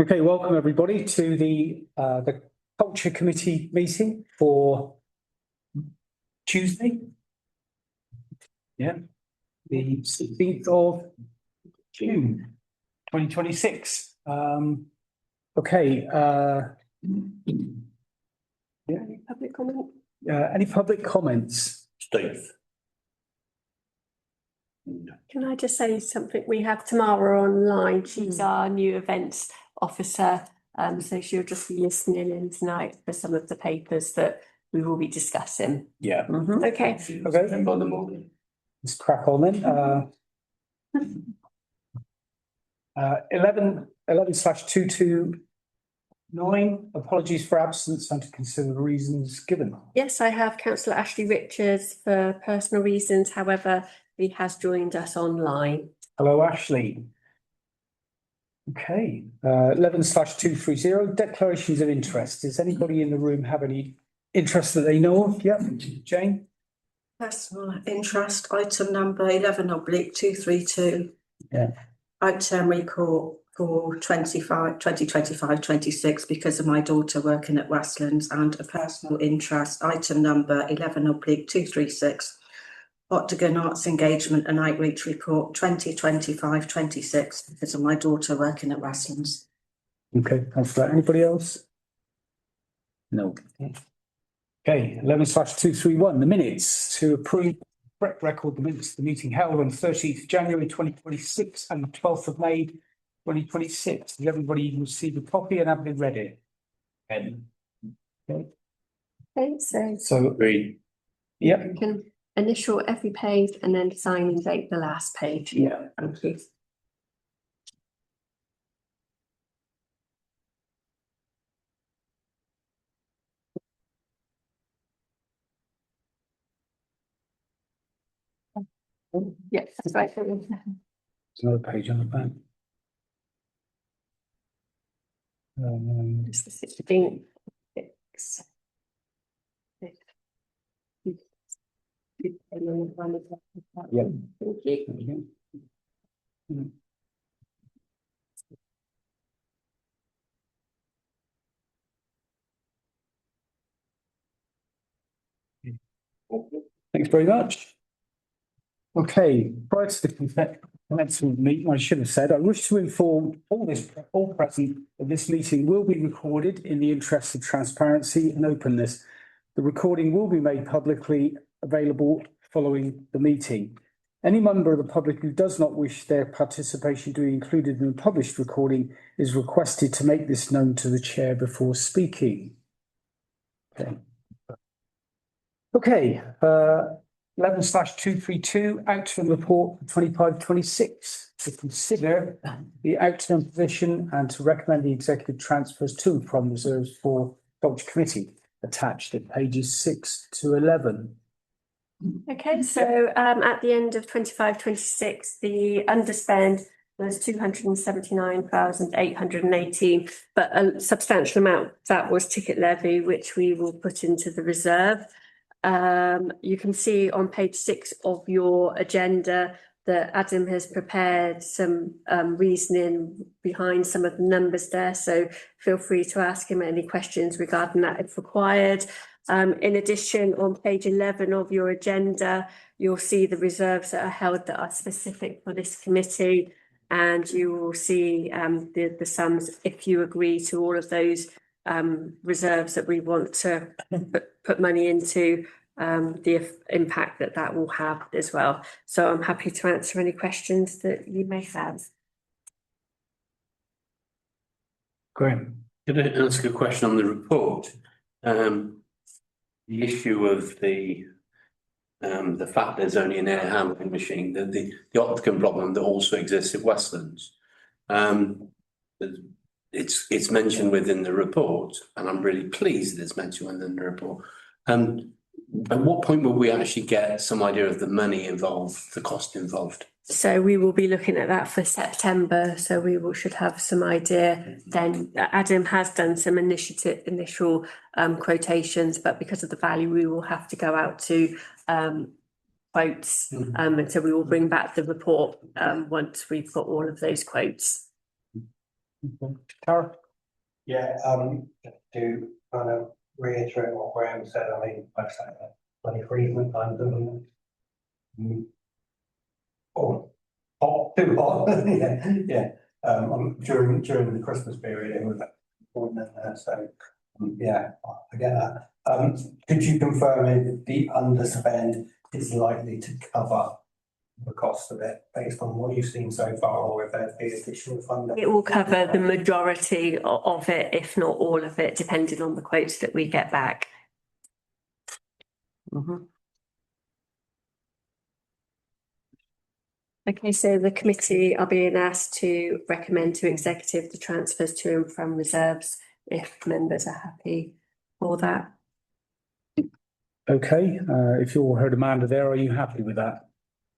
Okay, welcome everybody to the Culture Committee meeting for Tuesday. Yeah, the 16th of June, 2026. Okay. Yeah. Any public comment? Any public comments? Steve. Can I just say something? We have Tamara online. She's our new events officer. So she'll just be listening in tonight for some of the papers that we will be discussing. Yeah. Okay. Okay. Let's crack on then. 11/229. Apologies for absence and to consider the reasons given. Yes, I have Councillor Ashley Richards for personal reasons. However, he has joined us online. Hello, Ashley. Okay. 11/230. Declarations of interest. Does anybody in the room have any interest that they know of? Yep. Jane. Personal interest, item number 11/232. Yeah. Item report for 2025-26 because of my daughter working at Westlands, and a personal interest, item number 11/236. Octagon Arts Engagement and Outreach Report 2025-26 because of my daughter working at Westlands. Okay, thanks for that. Anybody else? No. Okay, 11/231, the minutes to approve correct record the minutes of the meeting held on 13th January 2026 and the 12th of May 2026. Did everybody receive a copy and have they read it? Okay, So Agreed. yep. you can initial every page and then sign and date the last page. Yeah. Thank you. Yes, that's right. There's another page on the back. It's the 16th. Yeah. Thank you. Thanks very much. Okay, prior to the commencement of the meeting, I should have said, I wish to inform all present that this meeting will be recorded in the interest of transparency and openness. The recording will be made publicly available following the meeting. Any member of the public who does not wish their participation to be included in the published recording is requested to make this known to the chair before speaking. Okay. 11/232, outturn report for 25-26, to consider the outturn position and to recommend the executive transfers to and from reserves for Culture Committee, attached at pages 6 to 11. Okay, so at the end of 25-26, the underspend was 279,818, but a substantial amount that was ticket levy, which we will put into the reserve. You can see on page 6 of your agenda that Adam has prepared some reasoning behind some of the numbers there, so feel free to ask him any questions regarding that if required. In addition, on page 11 of your agenda, you'll see the reserves that are held that are specific for this committee, and you will see the sums if you agree to all of those reserves that we want to put money into, the impact that will have as well. So I'm happy to answer any questions that you may have. Graham. Could I ask a question on the report? The issue of the fact there's only an air handling machine, the Octagon problem that also exists at Westlands. It's mentioned within the report, and I'm really pleased that it's mentioned within the report. At what point will we actually get some idea of the money involved, the cost involved? So we will be looking at that for September, so should have some idea then. Adam has done some initial quotations, but because of the value, we will have to go out to quotes, and so we will bring back the report once we've got all of those quotes. Tara? Yeah, to kind of reiterate what Graham said, I mean, like I said, 23 times, oh, hot, too hot, yeah, during the Christmas period, it was important in there, so, yeah, I get that. Could you confirm if the underspend is likely to cover the cost of it based on what you've seen so far, or if there'd be additional funding? It will cover the majority of it, if not all of it, depending on the quotes that we get back. Okay, so the committee are being asked to recommend to executive the transfers to and from reserves if members are happy for that. Okay, if you all heard Amanda there, are you happy with that?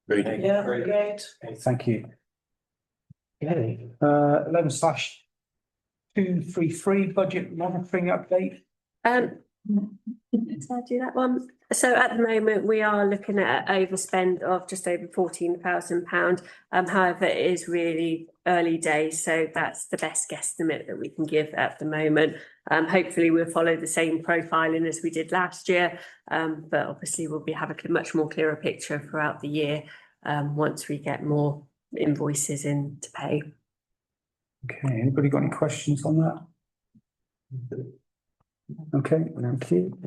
Really? Yeah, Great. great. Okay, thank you. Okay, 11/233 budget monitoring update. Did I do that one? So at the moment, we are looking at an overspend of just over £14,000. However, it is really early days, so that's the best guesstimate that we can give at the moment. Hopefully we'll follow the same profiling as we did last year, but obviously we'll have a much more clearer picture throughout the year once we get more invoices in to pay. Okay, anybody got any questions on that? Okay, thank you.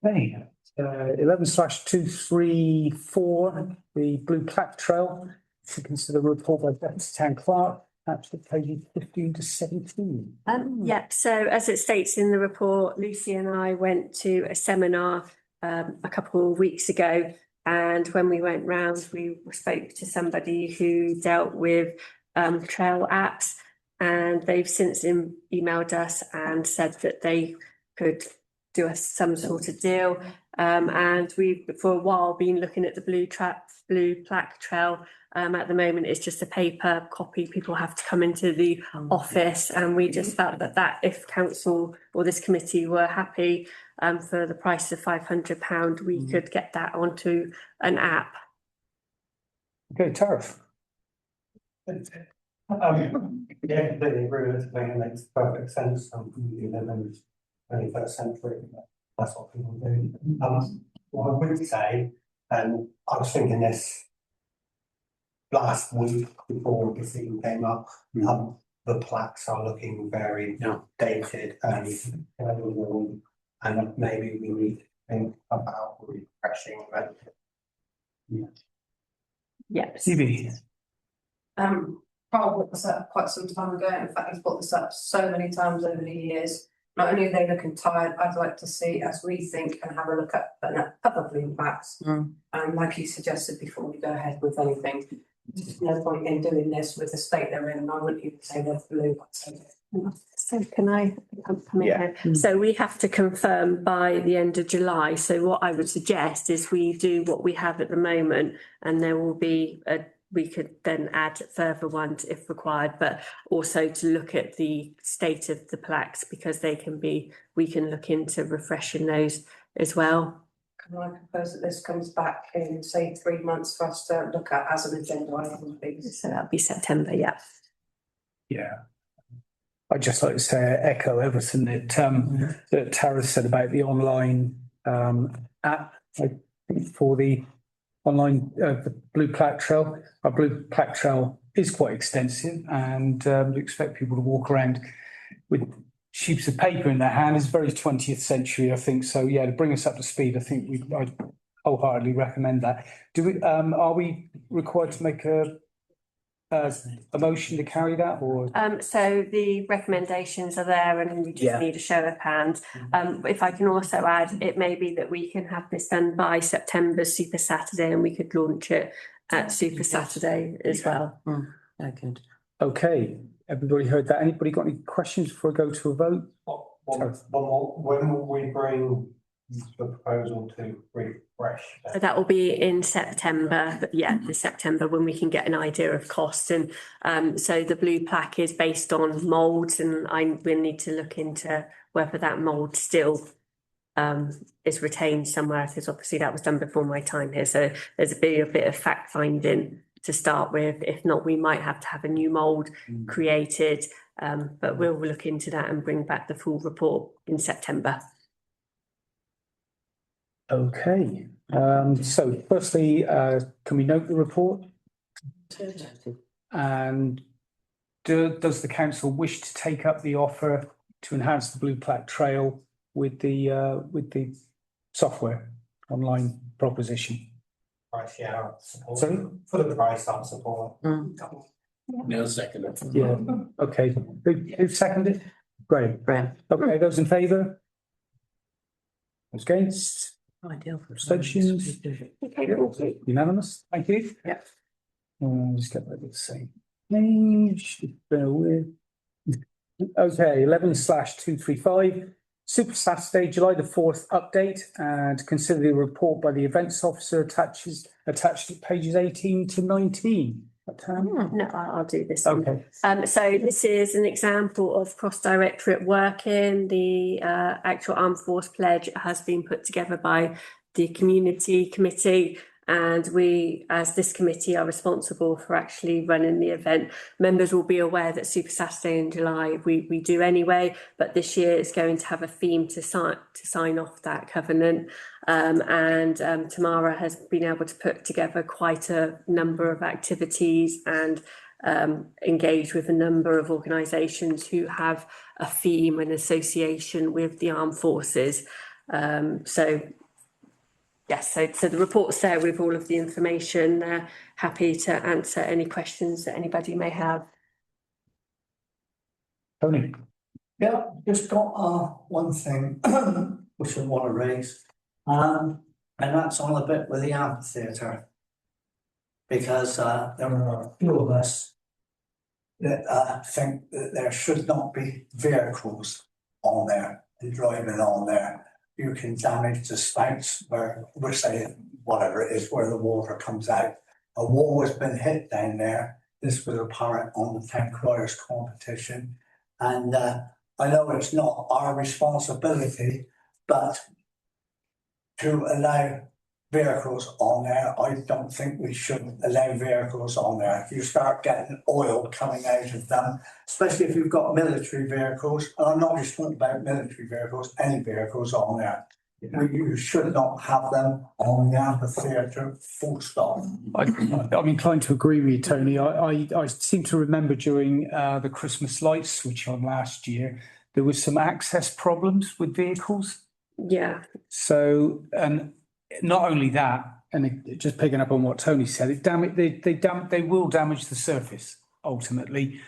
Okay, 11/234, the Blue Plaque Trail, to consider a report by Deputy Town Clerk, at pages 15 to 17. Yep, so as it states in the report, Lucy and I went to a seminar a couple of weeks ago, and when we went round, we spoke to somebody who dealt with trail apps, and they've since emailed us and said that they could do us some sort of deal. And we've for a while been looking at the Blue Plaque Trail. At the moment, it's just a paper copy. People have to come into the office, and we just felt that if council or this committee were happy for the price of £500, we could get that onto an app. Okay, Tariff. Yeah, completely agree with it, it makes perfect sense, you live in the 21st century, that's what people do. What I would say, and I was thinking this last week before the thing came up, the plaques are looking very dated and maybe we need to think about refreshing them. Yep. CB. Carl brought this up quite some time ago. In fact, he's brought this up so many times over the years. Not only are they looking tired, I'd like to see, as we think, and have a look at other blue plaques. Like you suggested before we go ahead with anything, there's no point in doing this with the state they're in, and I wouldn't even say they're blue. So can I come in here? So we have to confirm by the end of July. So what I would suggest is we do what we have at the moment, and there will be we could then add further ones if required, but also to look at the state of the plaques, because we can look into refreshing those as well. Can I propose that this comes back in, say, 3 months for us to look at as an agenda item, please? So that'll be September, yeah. Yeah. I'd just like to say echo everything that Tara said about the online app, I think, for the online the Blue Plaque Trail. Our Blue Plaque Trail is quite extensive, and we expect people to walk around with sheets of paper in their hand. It's very 20th century, I think. So yeah, to bring us up to speed, I think I'd wholeheartedly recommend that. Are we required to make a motion to carry that, or? So the recommendations are there, and we just need a show of hands. If I can also add, it may be that we can have this done by September Super Saturday, and we could launch it at Super Saturday as well. Good. Okay, everybody heard that. Anybody got any questions before I go to a vote? One more, when will we bring the proposal to refresh? So that will be in September, but in September, when we can get an idea of cost. And so the blue plaque is based on moulds, and we need to look into whether that mould still is retained somewhere, because obviously that was done before my time here. So there's a bit of fact finding to start with. If not, we might have to have a new mould created, But we'll look into that and bring back the full report in September. Okay, so firstly, can we note the report? And does the council wish to take up the offer to enhance the Blue Plaque Trail with the software online proposition? Price, yeah, I'll support. Sorry? For the price, I'll support. No, second. Yeah, okay. Who seconded? Graham. Okay, those in favour? Those against? Ideal for Abstentions? Okay, Unanimous, thank you. Yeah. Just get rid of the same page, bear with. Okay, 11/235, Super Saturday, July the 4th update, and consider the report by the events officer attached to pages 18 to 19. No, I'll do this. Okay, So this is an example of cross-directorate working. The actual Armed Force Pledge has been put together by the Community Committee, and we, as this committee, are responsible for actually running the event. Members will be aware that Super Saturday in July we do anyway, but this year it's going to have a theme to sign off that covenant. Tamara has been able to put together quite a number of activities and engage with a number of organisations who have a theme and association with the armed forces. Yes, so the report's there with all of the information. Happy to answer any questions that anybody may have. Tony. Yeah, just got one thing which I want to raise, and that's on a bit with the amphitheatre. Because there are a few of us that think that there should not be vehicles on there and driving on there. You can damage the spouts where we're saying whatever it is where the water comes out. A wall has been hit down there. This was apparent on the town criers competition, and I know it's not our responsibility, but to allow vehicles on there, I don't think we should allow vehicles on there. If you start getting oil coming out of them, especially if you've got military vehicles, and I'm not just talking about military vehicles, any vehicles on there. You should not have them on the amphitheatre, full stop. I'm inclined to agree with you, Tony. I seem to remember during the Christmas lights switch on last year, there was some access problems with vehicles. Yeah. So, and not only that, and just picking up on what Tony said, they will damage the surface ultimately.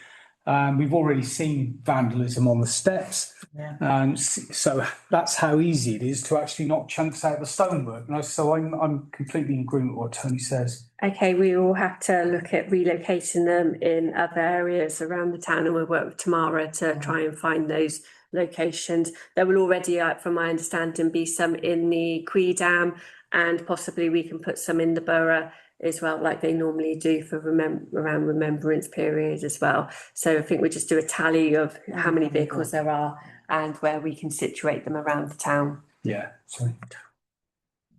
We've already seen vandalism on the steps, and so that's how easy it is to actually knock chunks out of the stonework. And so I'm completely in agreement with what Tony says. Okay, we will have to look at relocating them in other areas around the town, and we'll work with Tamara to try and find those locations. There will already, from my understanding, be some in the Quidam, and possibly we can put some in the borough as well, like they normally do for around Remembrance period as well. So I think we just do a tally of how many vehicles there are and where we can situate them around the town. Yeah, sorry.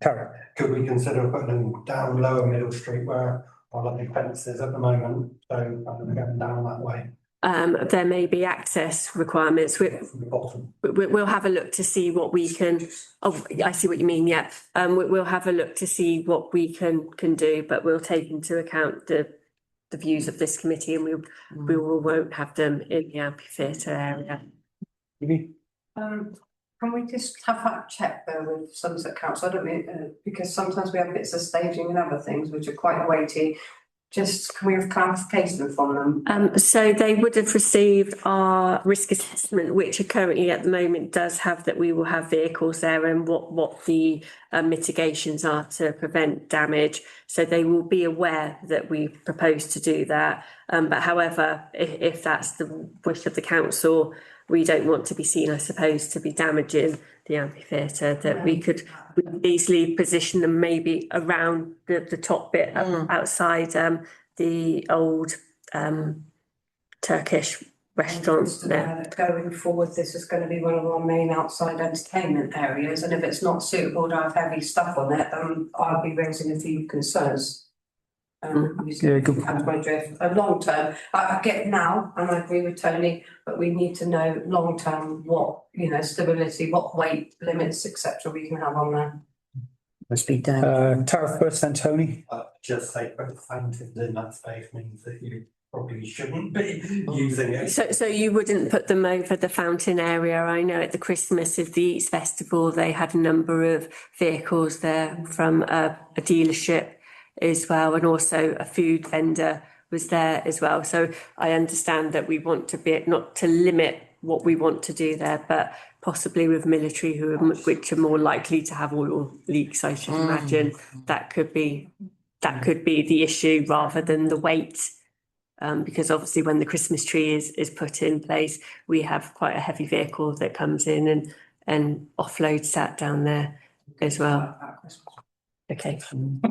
Tara. Could we consider putting them down Lower Middle Street where our the fences at the moment, so I'm going down that way? There may be access requirements. From the bottom. We'll have a look to see what we can. Oh, I see what you mean. Yeah. We'll have a look to see what we can do, but we'll take into account the views of this committee, and we won't have them in the amphitheatre area. Can we just have that check there with Somerset Council? I don't mean because sometimes we have bits of staging and other things which are quite weighty. Just can we have clarification from them? So they would have received our risk assessment, which currently at the moment does have that we will have vehicles there and what the mitigations are to prevent damage. So they will be aware that we propose to do that. But however, if that's the wish of the council, we don't want to be seen, I suppose, to be damaging the amphitheatre, that we could easily position them maybe around the top bit outside the old Turkish restaurant there. Going forward, this is going to be one of our main outside entertainment areas, and if it's not suitable to have heavy stuff on it, I'll be raising a few concerns. Yeah, good point. That's my drift. Long term, I get now, and I agree with Tony, but we need to know long term what, stability, what weight limits, etc. we can have on there. Must be down. Tariff first, then Tony. Just say both fountains in that space means that you probably shouldn't be using it. So you wouldn't put them over the fountain area? I know at the Christmas of the Eats Festival, they had a number of vehicles there from a dealership as well, and also a food vendor was there as well. So I understand that we want to be, not to limit what we want to do there, but possibly with military which are more likely to have oil leaks, I should imagine, that could be the issue rather than the weight. Because obviously when the Christmas tree is put in place, we have quite a heavy vehicle that comes in and offloads that down there as well. Okay.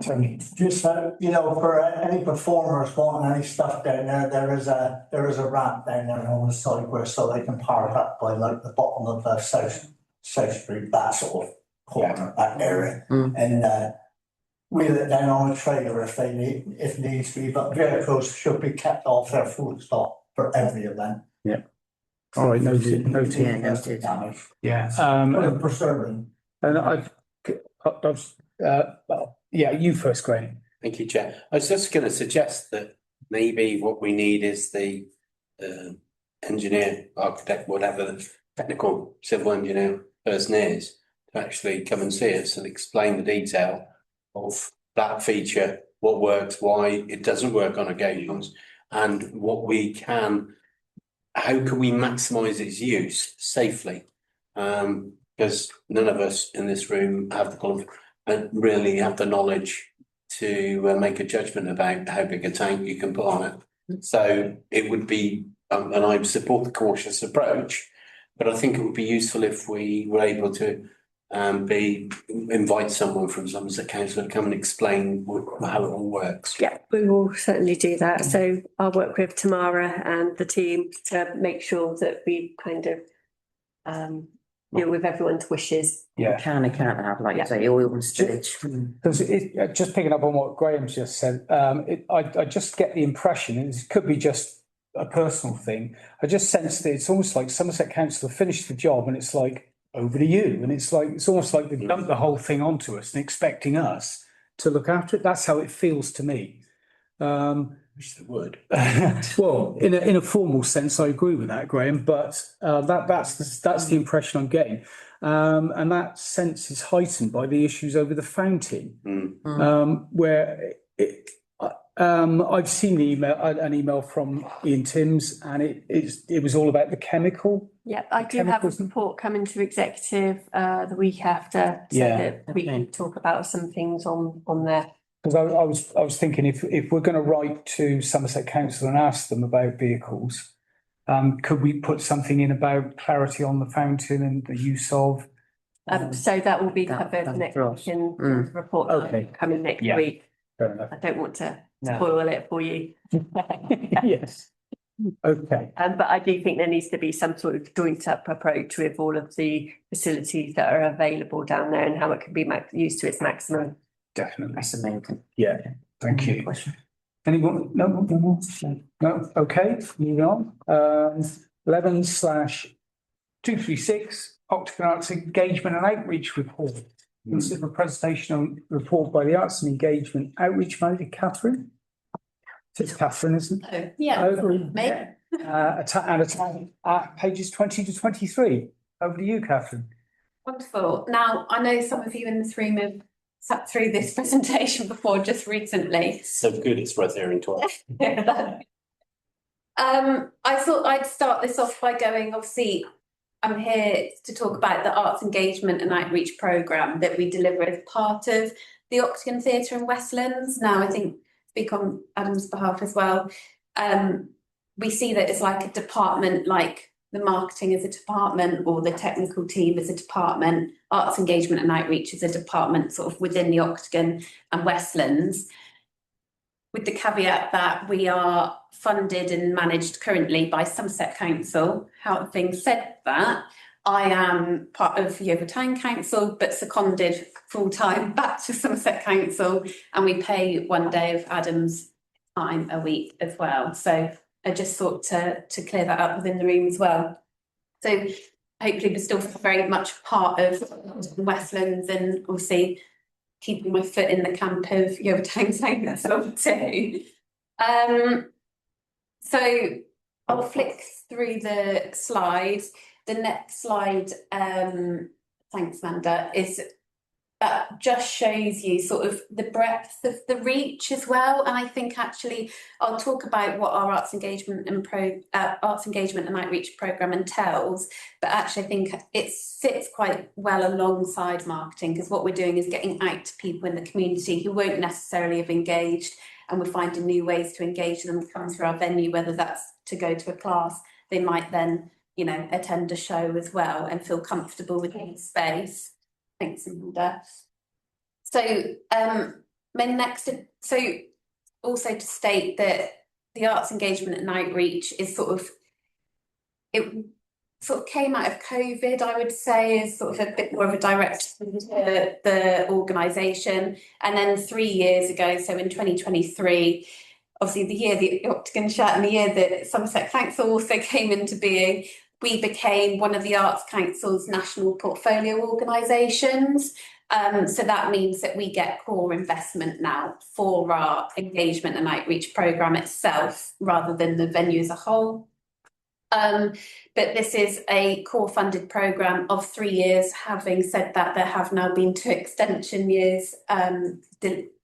Tony. Just, for any performers wanting any stuff down there, there is a ramp down there on the side so they can park up by like the bottom of the South Street, that sort of corner, that area. And wheel it down on a trailer if needs be, but vehicles should be kept off their full stop for every event. Yeah. All right, noted. Yeah, noted. Damage. Yeah. Preserving. And you first, Graham. Thank you, Chair. I was just going to suggest that maybe what we need is the engineer, architect, whatever the technical civil engineer person is, to actually come and see us and explain the detail of that feature, what works, why it doesn't work on occasions, and how can we maximise its use safely? Because none of us in this room really have the knowledge to make a judgment about how big a tank you can put on it. So it would be, and I support the cautious approach, but I think it would be useful if we were able to invite someone from Somerset Council to come and explain how it all works. Yeah, we will certainly do that. So I'll work with Tamara and the team to make sure that we kind of deal with everyone's wishes. Yeah. Can and can't have, like you say, oil and spillage. Because just picking up on what Graham's just said, I just get the impression, and it could be just a personal thing, I just sense that it's almost like Somerset Council have finished the job and it's like, over to you. And it's almost like they dumped the whole thing onto us and expecting us to look after it. That's how it feels to me. Wish they would. Well, in a formal sense, I agree with that, Graham, but that's the impression I'm getting. And that sense is heightened by the issues over the fountain, where I've seen an email from Ian Timms, and it was all about the chemical. Yep, I do have a report coming to executive the week after, so that we can talk about some things on there. Because I was thinking if we're going to write to Somerset Council and ask them about vehicles, could we put something in about clarity on the fountain and the use of? So that will be covered next week in the report coming next week. Fair enough. I don't want to spoil it for you. Yes. Okay. But I do think there needs to be some sort of joint up approach with all of the facilities that are available down there and how it can be used to its maximum. Definitely. That's amazing. Yeah. Thank you. Anyone? No. No. Okay. Moving on. 11/236 Octagon Arts Engagement and Outreach Report. Consider a presentation on report by the Arts and Engagement Outreach Manager, Catherine. It's Catherine, isn't it? Yeah, me. Pages 20 to 23. Over to you, Catherine. Wonderful. Now, I know some of you in this room have sat through this presentation before just recently. So good, it's worth hearing twice. I thought I'd start this off by going, obviously, I'm here to talk about the Arts Engagement and Outreach programme that we deliver as part of the Octagon Theatre in Westlands. Now, I think, speak on Adam's behalf as well, we see that it's like a department, like the marketing is a department or the technical team is a department, Arts Engagement and Outreach is a department sort of within the Octagon and Westlands, with the caveat that we are funded and managed currently by Somerset Council. Having said that, I am part of Yeovil Town Council, but seconded full-time back to Somerset Council, and we pay 1 day of Adam's time a week as well. So I just thought to clear that up within the room as well. So hopefully we're still very much part of Westlands, and obviously keeping my foot in the camp of Yeovil Town Council too. So I'll flick through the slides. The next slide, thanks Amanda, is that just shows you sort of the breadth of the reach as well. And I think actually I'll talk about what our arts engagement and outreach programme entails, but actually I think it sits quite well alongside marketing, because what we're doing is getting out to people in the community who won't necessarily have engaged, and we're finding new ways to engage them come through our venue, whether that's to go to a class, they might then, you know, attend a show as well and feel comfortable within the space. Thanks, Amanda. So, so also to state that the arts engagement and outreach is it came out of COVID, I would say, as sort of a bit more of a direct to the organisation. And then 3 years ago, so in 2023, obviously the year the Octagon shut and the year that Somerset Council also came into being, we became one of the Arts Council's national portfolio organisations. So that means that we get core investment now for our engagement and outreach programme itself, rather than the venue as a whole. But this is a core funded programme of 3 years. Having said that, there have now been 2 extension years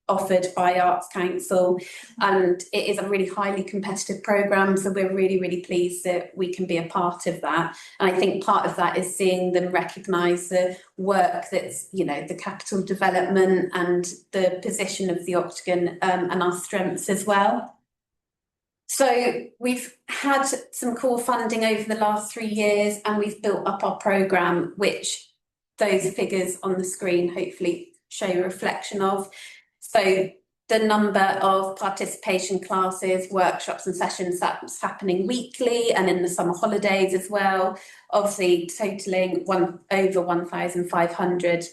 offered by Arts Council, and it is a really highly competitive programme, so we're really pleased that we can be a part of that. And I think part of that is seeing them recognise the work that's, you know, the capital development and the position of the Octagon, and our strengths as well. So we've had some core funding over the last 3 years, and we've built up our programme, which those figures on the screen hopefully show a reflection of. So the number of participation classes, workshops and sessions that's happening weekly and in the summer holidays as well, obviously totalling over 1,500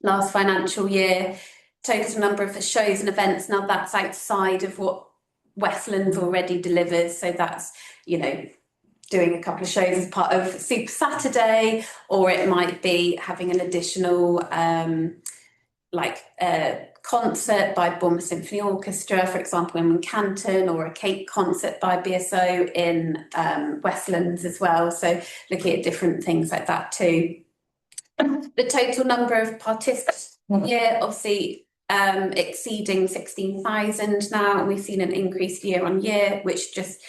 last financial year. Total number of shows and events, now that's outside of what Westlands already delivers, so that's, you know, doing a couple of shows as part of Super Saturday, or it might be having an additional concert by Bournemouth Symphony Orchestra, for example, in Canton, or a cake concert by BSO in Westlands as well. So looking at different things like that too. The total number of participants here, obviously exceeding 16,000 now, and we've seen an increase year on year, which just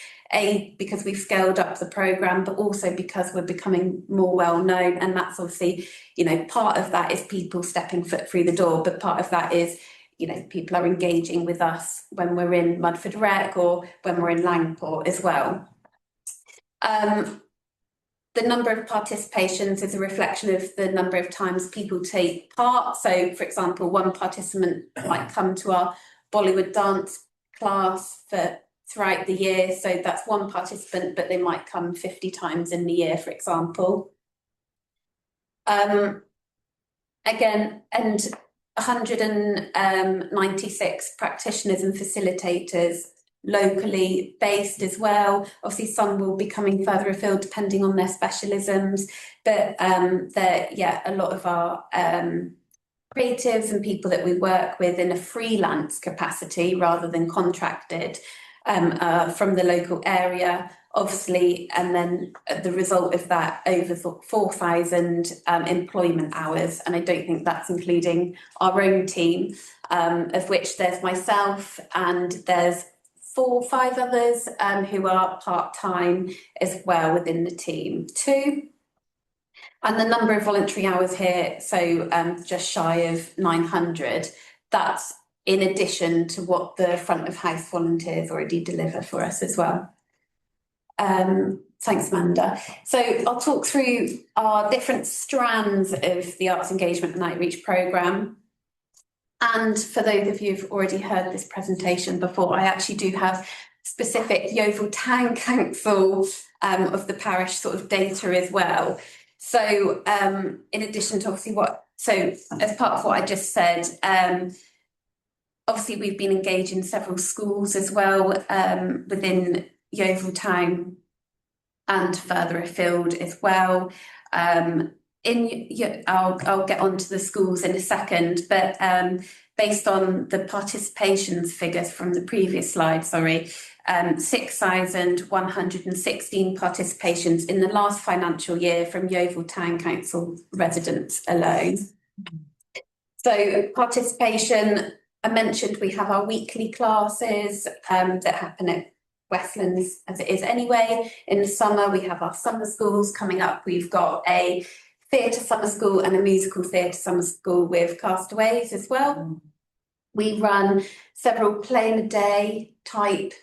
because we've scaled up the programme, but also because we're becoming more well known. And that's obviously, you know, part of that is people stepping foot through the door, but part of that is, you know, people are engaging with us when we're in Mudford Rec or when we're in Langport as well. The number of participations is a reflection of the number of times people take part. So, for example, one participant might come to our Bollywood dance class throughout the year. So that's one participant, but they might come 50 times in the year, for example. Again, and 196 practitioners and facilitators locally based as well. Obviously, some will be coming further afield depending on their specialisms, but a lot of our creatives and people that we work with in a freelance capacity rather than contracted from the local area, obviously, and then the result of that, over 4,000 employment hours, and I don't think that's including our own team, of which there's myself and there's 4 or 5 others who are part-time as well within the team too. And the number of voluntary hours here, so just shy of 900, that's in addition to what the front of house volunteers already deliver for us as well. Thanks, Amanda. So I'll talk through our different strands of the Arts Engagement and Outreach programme. And for those of you who've already heard this presentation before, I actually do have specific Yeovil Town Council of the parish sort of data as well. So in addition to obviously as part of what I just said, obviously we've been engaged in several schools as well within Yeovil Town and further afield as well. I'll get onto the schools in a second, but based on the participations figures from the previous slide, 6,116 participations in the last financial year from Yeovil Town Council residents alone. So participation, I mentioned we have our weekly classes that happen at Westlands as it is anyway. In the summer, we have our summer schools coming up. We've got a theatre summer school and a musical theatre summer school with Castaways as well. We run several play in a day type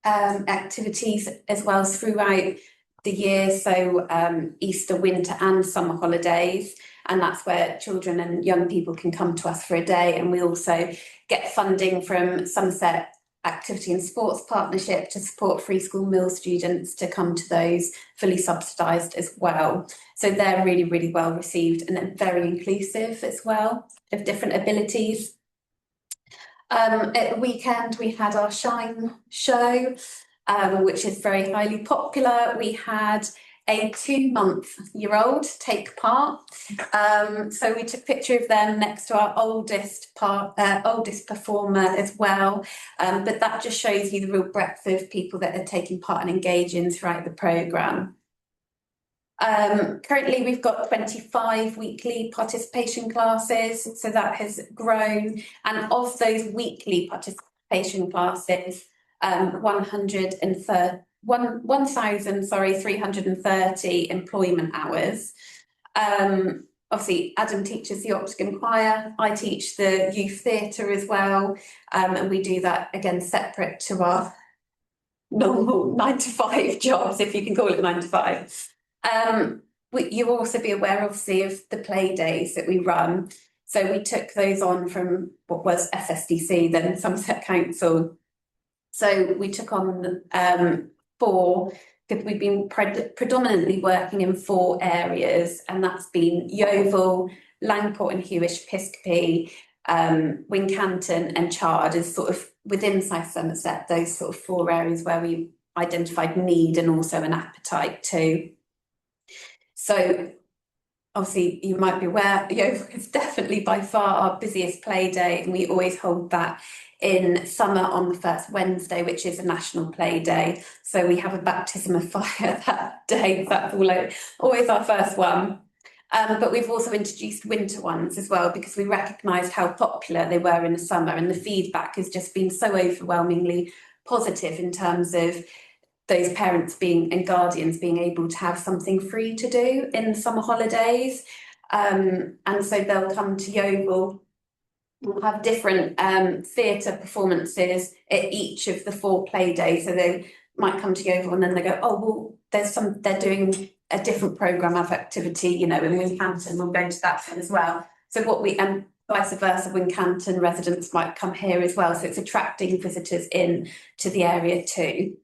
activities as well throughout the year. So Easter, winter and summer holidays. And that's where children and young people can come to us for a day. And we also get funding from Somerset Activity and Sports Partnership to support free school meal students to come to those, fully subsidised as well. So they're really, really well received and they're very inclusive as well of different abilities. At the weekend, we had our Shine show, which is very highly popular. We had a 2-month-old take part. So we took a picture of them next to our oldest performer as well. But that just shows you the real breadth of people that are taking part and engaging throughout the programme. Currently, we've got 25 weekly participation classes, so that has grown. And of those weekly participation classes, 1,330 employment hours. Obviously, Adam teaches the Octagon Choir. I teach the youth theatre as well, and we do that again separate to our normal 9-to-5 jobs, if you can call it 9-to-5. You'll also be aware, obviously, of the play days that we run. So we took those on from what was SSDC, then Somerset Council. So we took on 4, because we've been predominantly working in 4 areas, and that's been Yeovil, Langport and Hewish Episcopi, Wincanton and Chard is sort of within South Somerset, those sort of 4 areas where we identified need and also an appetite too. So obviously you might be aware, Yeovil is definitely by far our busiest play day, and we always hold that in summer on the first Wednesday, which is a national play day. So we have a baptism of fire that day. That's always our first one. But we've also introduced winter ones as well, because we recognised how popular they were in the summer, and the feedback has just been so overwhelmingly positive in terms of those parents and guardians being able to have something free to do in the summer holidays. And so they'll come to Yeovil. We'll have different theatre performances at each of the 4 play days. So they might come to Yeovil and then they go, oh, well, they're doing a different programme of activity, in Wincanton, we'll go to that one as well. So and vice versa, Wincanton residents might come here as well. So it's attracting visitors in to the area too.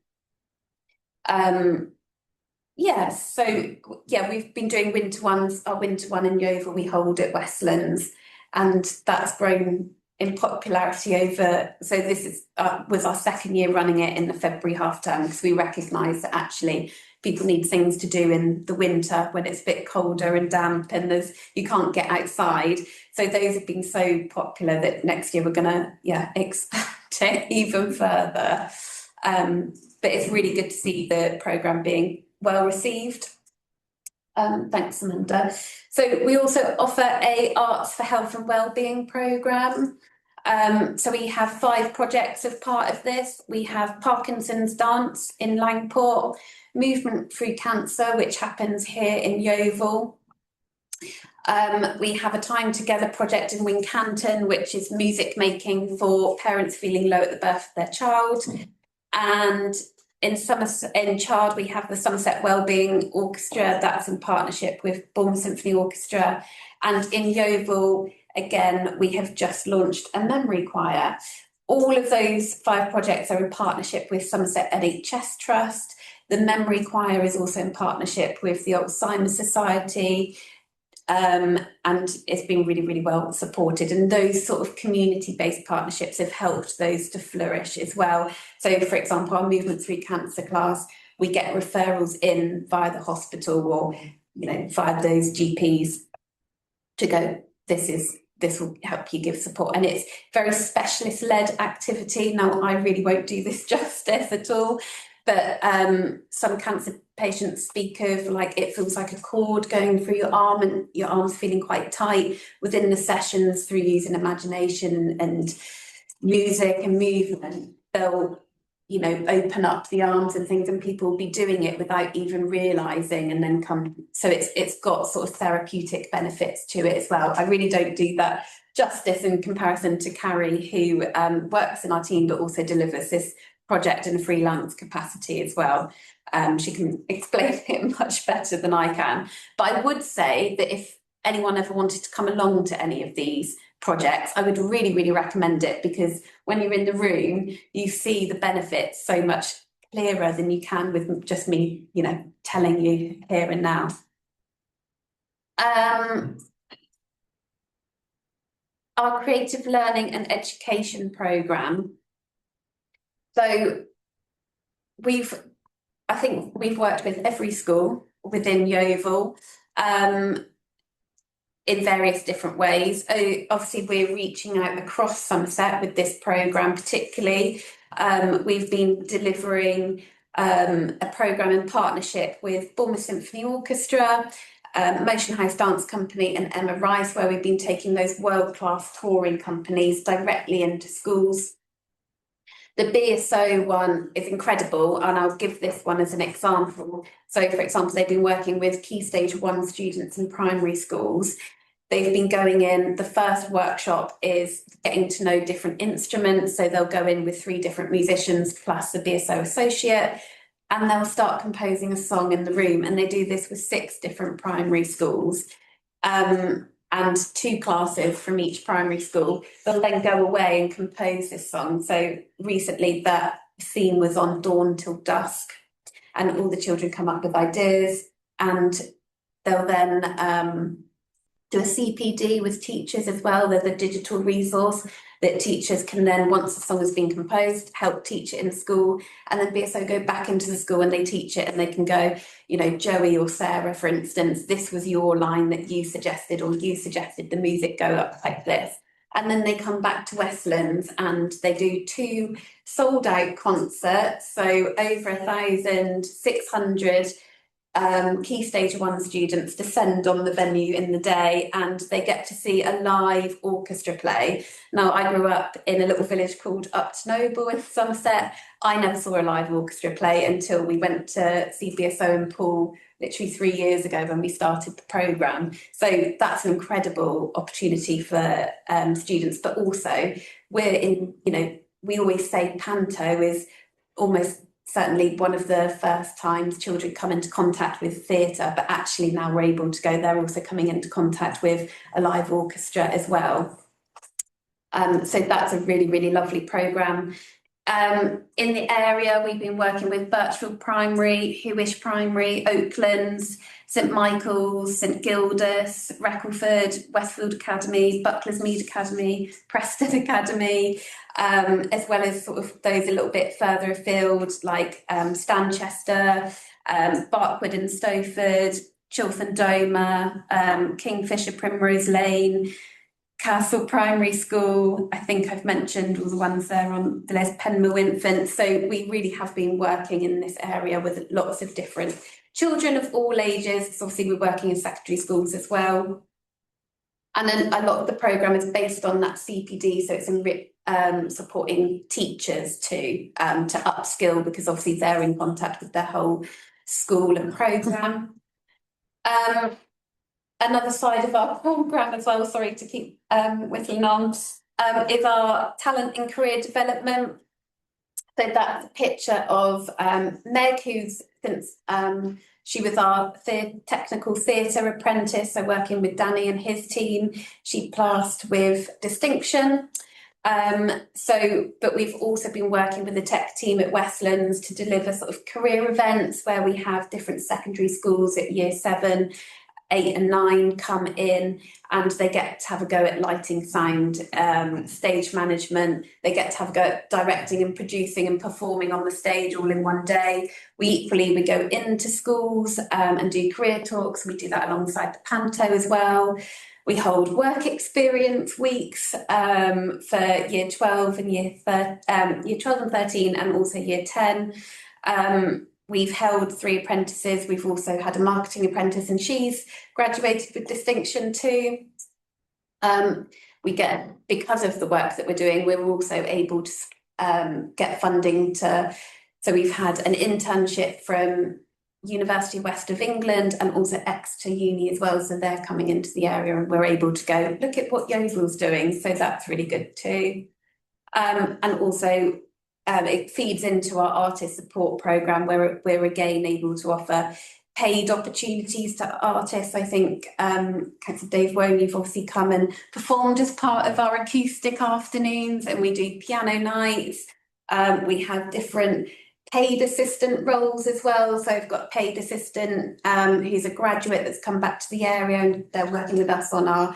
We've been doing winter ones. Our winter one in Yeovil we hold at Westlands, and that's grown in popularity over. So this was our 2nd year running it in the February half term, because we recognise that actually people need things to do in the winter when it's a bit colder and damp and you can't get outside. So those have been so popular that next year we're gonna expand it even further. But it's really good to see the programme being well received. Thanks, Amanda. So we also offer a Arts for Health and Wellbeing programme. So we have 5 projects as part of this. We have Parkinson's Dance in Langport, Movement Through Cancer, which happens here in Yeovil. We have a Time Together project in Wincanton, which is music making for parents feeling low at the birth of their child. And in Chard, we have the Somerset Wellbeing Orchestra. That's in partnership with Bournemouth Symphony Orchestra. And in Yeovil, again, we have just launched a memory choir. All of those 5 projects are in partnership with Somerset NHS Trust. The Memory Choir is also in partnership with the Alzheimer's Society. And it's been really, really well supported. And those sort of community-based partnerships have helped those to flourish as well. So, for example, our Movement Through Cancer class, we get referrals in via the hospital or, via those GPs to go, this will help you give support. And it's very specialist-led activity. Now, I really won't do this justice at all, but some cancer patients speak of like it feels like a cord going through your arm and your arm's feeling quite tight within the sessions through using imagination and music and movement. They'll, open up the arms and things, and people will be doing it without even realising, and then so it's got sort of therapeutic benefits to it as well. I really don't do that justice in comparison to Carrie, who works in our team but also delivers this project in a freelance capacity as well. She can explain it much better than I can. But I would say that if anyone ever wanted to come along to any of these projects, I would really, really recommend it, because when you're in the room, you see the benefits so much clearer than you can with just me, telling you here and now. Our creative learning and education programme. So I think we've worked with every school within Yeovil in various different ways. Obviously, we're reaching out across Somerset with this programme particularly. We've been delivering a programme in partnership with Bournemouth Symphony Orchestra, Motion House Dance Company and Emma Rice, where we've been taking those world-class touring companies directly into schools. The BSO one is incredible, and I'll give this one as an example. So, for example, they've been working with Key Stage 1 students in primary schools. They've been going in, the first workshop is getting to know different instruments, so they'll go in with 3 different musicians plus the BSO associate, and they'll start composing a song in the room, and they do this with 6 different primary schools. And 2 classes from each primary school. They'll then go away and compose this song. So recently that theme was on Dawn Till Dusk, and all the children come up with ideas, and they'll then do a CPD with teachers as well. There's a digital resource that teachers can then, once the song has been composed, help teach it in school, and then BSO go back into the school and they teach it, and they can go, Joey or Sarah, for instance, this was your line that you suggested, or you suggested the music go up like this. And then they come back to Westlands and they do 2 sold out concerts, so over 1,600 Key Stage 1 students descend on the venue in the day, and they get to see a live orchestra play. Now, I grew up in a little village called Upton Noble in Somerset. I never saw a live orchestra play until we went to see BSO in Poole literally 3 years ago when we started the programme. So that's an incredible opportunity for students, but also we always say panto is almost certainly one of the first times children come into contact with theatre, but actually now we're able to go, they're also coming into contact with a live orchestra as well. So that's a really, really lovely programme. In the area, we've been working with Birchfield Primary, Hewish Primary, Oaklands, St Michael's, St Gildas, Reckleford, Westfield Academy, Buckler's Mead Academy, Preston Academy, as well as sort of those a little bit further afield, like Stanchester, Barkwood and Stowford, Chiltern Doma, Kingfisher Primrose Lane, Castle Primary School. I think I've mentioned all the ones there on the list, Penmill Infant. So we really have been working in this area with lots of different children of all ages. So obviously we're working in secondary schools as well. And then a lot of the programme is based on that CPD, so it's supporting teachers to upskill, because obviously they're in contact with their whole school and programme. Another side of our programme as well, sorry to keep whittling on, is our talent and career development. So that's a picture of Meg, who's since she was our technical theatre apprentice, so working with Danny and his team. She passed with distinction. But we've also been working with the tech team at Westlands to deliver sort of career events where we have different secondary schools at year 7, 8 and 9 come in, and they get to have a go at lighting, sound, stage management. They get to have a go at directing and producing and performing on the stage all in one day. We go into schools and do career talks. We do that alongside the Panto as well. We hold work experience weeks for year 12 and year 12 and 13, and also year 10. We've held 3 apprentices. We've also had a marketing apprentice, and she's graduated with distinction too. Because of the work that we're doing, we're also able to get funding so we've had an internship from University West of England and also Exeter Uni as well. So they're coming into the area and we're able to go, look at what Yeovil's doing. So that's really good too. And also it feeds into our artist support programme where we're again able to offer paid opportunities to artists. I think Councillor Dave Wone, you've obviously come and performed as part of our acoustic afternoons, and we do piano nights. We have different paid assistant roles as well. So I've got a paid assistant who's a graduate that's come back to the area, and they're working with us on our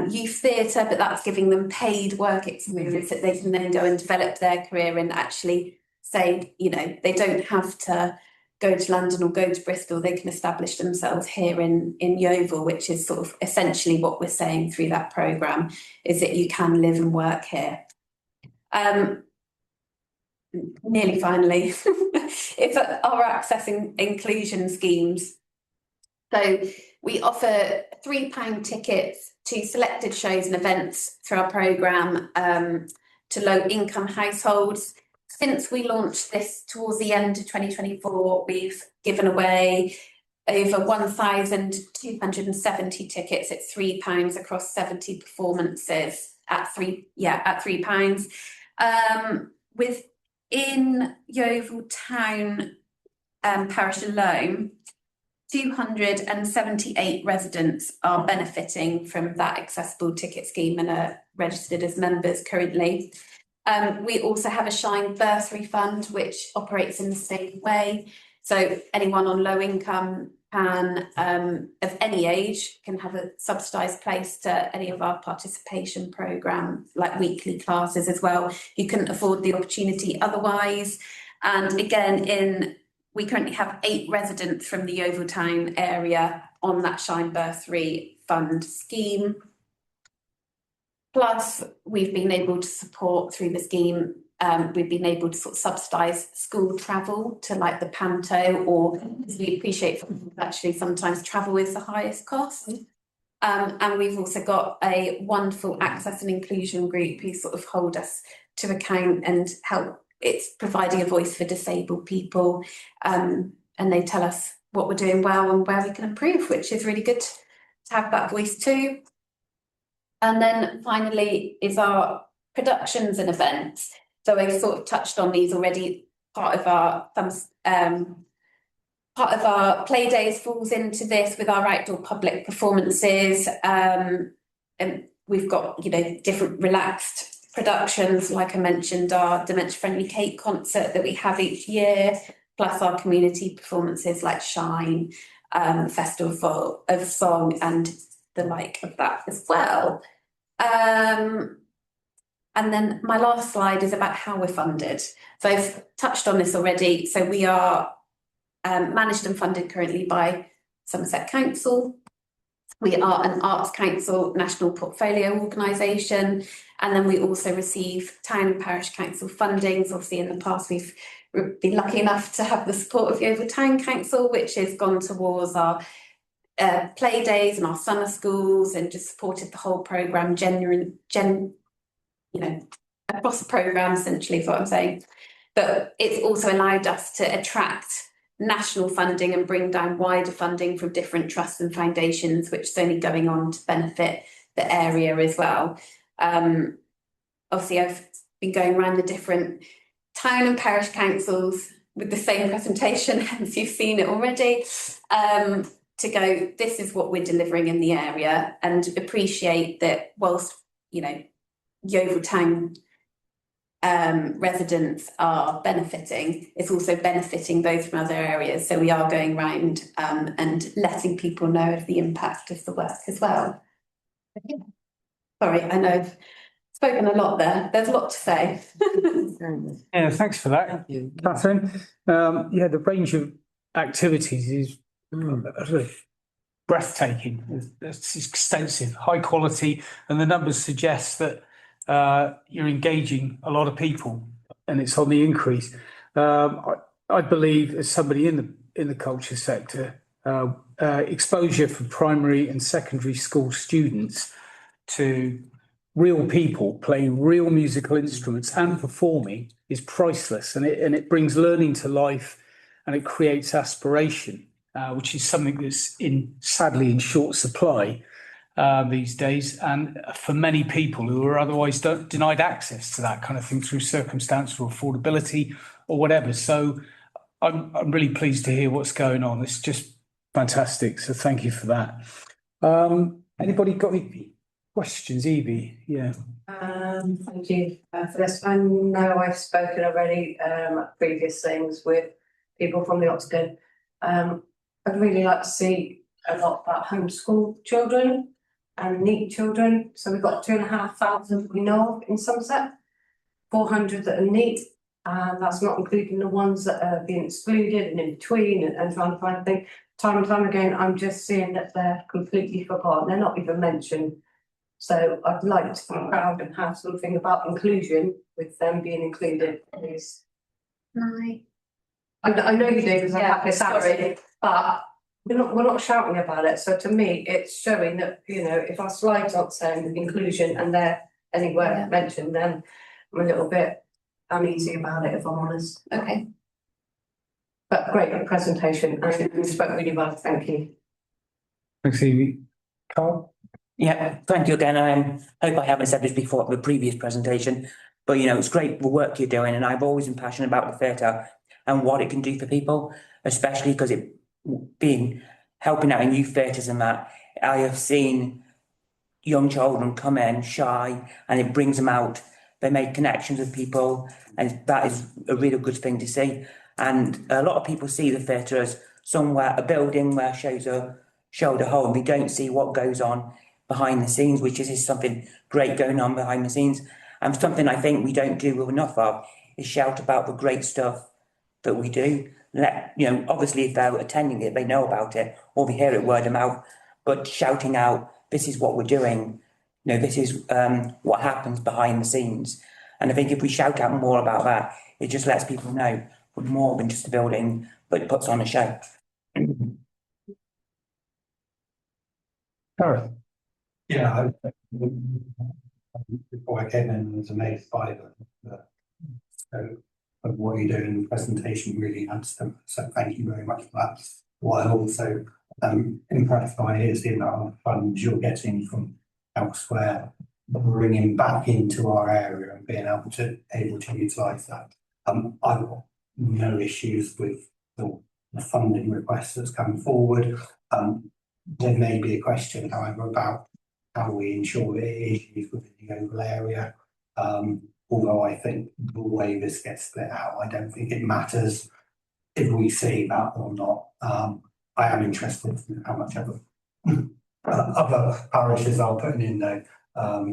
youth theatre, but that's giving them paid work experience that they can then go and develop their career and actually say, you know, they don't have to go to London or go to Bristol, they can establish themselves here in Yeovil, which is sort of essentially what we're saying through that programme, is that you can live and work here. Nearly finally, it's our access and inclusion schemes. So we offer £3 tickets to selected shows and events through our programme to low-income households. Since we launched this towards the end of 2024, we've given away over 1,270 tickets at £3 across 70 performances at £3. Within Yeovil Town parish alone, 278 residents are benefiting from that accessible ticket scheme and are registered as members currently. We also have a Shine Bursary Fund, which operates in the same way. So anyone on low income can, of any age, can have a subsidised place to any of our participation programmes, like weekly classes as well. You couldn't afford the opportunity otherwise. And again, we currently have 8 residents from the Yeovil Town area on that Shine Bursary Fund scheme. Plus, we've been able to support through the scheme, we've been able to sort of subsidise school travel to like the Panto, or as we appreciate actually sometimes travel is the highest cost. And we've also got a wonderful access and inclusion group who sort of hold us to account and help. It's providing a voice for disabled people, and they tell us what we're doing well and where we can improve, which is really good to have that voice too. And then finally is our productions and events. So I've sort of touched on these already. Part of our play days falls into this with our outdoor public performances, and we've got, you know, different relaxed productions, like I mentioned, our dementia friendly cake concert that we have each year, plus our community performances like Shine, Festival of Song and the like of that as well. And then my last slide is about how we're funded. So I've touched on this already. So we are managed and funded currently by Somerset Council. We are an Arts Council National Portfolio Organisation, and then we also receive town and parish council funding. So obviously in the past we've been lucky enough to have the support of Yeovil Town Council, which has gone towards our play days and our summer schools, and just supported the whole programme, across the programme essentially is what I'm saying. But it's also allowed us to attract national funding and bring down wider funding from different trusts and foundations, which is only going on to benefit the area as well. Obviously I've been going around the different town and parish councils with the same presentation, hence you've seen it already, to go, this is what we're delivering in the area, and appreciate that whilst, you know, Yeovil Town residents are benefiting, it's also benefiting those from other areas. So we are going round and letting people know of the impact of the work as well. Sorry, I know I've spoken a lot there. There's a lot to say. Yeah, thanks for that, Catherine. Yeah, the range of activities is breathtaking. It's extensive, high quality, and the numbers suggest that you're engaging a lot of people, and it's on the increase. I believe, as somebody in the culture sector, exposure for primary and secondary school students to real people playing real musical instruments and performing is priceless, and it brings learning to life, and it creates aspiration, which is something that's sadly in short supply these days, and for many people who are otherwise denied access to that kind of thing through circumstantial affordability or whatever. So I'm really pleased to hear what's going on. It's just fantastic. So thank you for that. Anybody got any questions? Evie? Yeah. Thank you for this. I know I've spoken already at previous things with people from the Octagon. I'd really like to see a lot about homeschool children and NEET children. So we've got 2,500 we know of in Somerset, 400 that are NEET, and that's not including the ones that are being excluded and in between and trying to find things. Time and time again, I'm just seeing that they're completely forgotten. They're not even mentioned. So I'd like to be proud and have something about inclusion with them being included, please. I know you do because I have this salary, but we're not shouting about it. So to me, it's showing that, you know, if our slides aren't saying inclusion and they're anywhere mentioned, then I'm a little bit uneasy about it, if I'm honest. Okay. But great presentation, and you spoke really well. Thank you. Thanks, Evie. Carl? Yeah, thank you again. I hope I haven't said this before at the previous presentation, but you know, it's great the work you're doing, and I've always been passionate about the theatre and what it can do for people, especially because it being helping out in youth theatres and that. I have seen young children come in shy and it brings them out. They make connections with people, and that is a really good thing to see. And a lot of people see the theatre as somewhere, a building where shows are showed at home. We don't see what goes on behind the scenes, which is something great going on behind the scenes. And something I think we don't do enough of is shout about the great stuff that we do. Let, you know, obviously if they're attending it, they know about it, or they hear it word of mouth, but shouting out, this is what we're doing, you know, this is what happens behind the scenes. And I think if we shout out more about that, it just lets people know we're more than just a building, but it puts on a show. Gareth? Yeah, before I came in, I was amazed by of what you do in the presentation really adds to them. So thank you very much for that. What I'm also impressed by is the amount of funds you're getting from elsewhere, bringing back into our area and being able to utilise that. I've got no issues with the funding request that's come forward. There may be a question, however, about how we ensure that it is used within the Yeovil area. Although I think the way this gets split out, I don't think it matters if we see that or not. I am interested in how much other parishes are putting in though,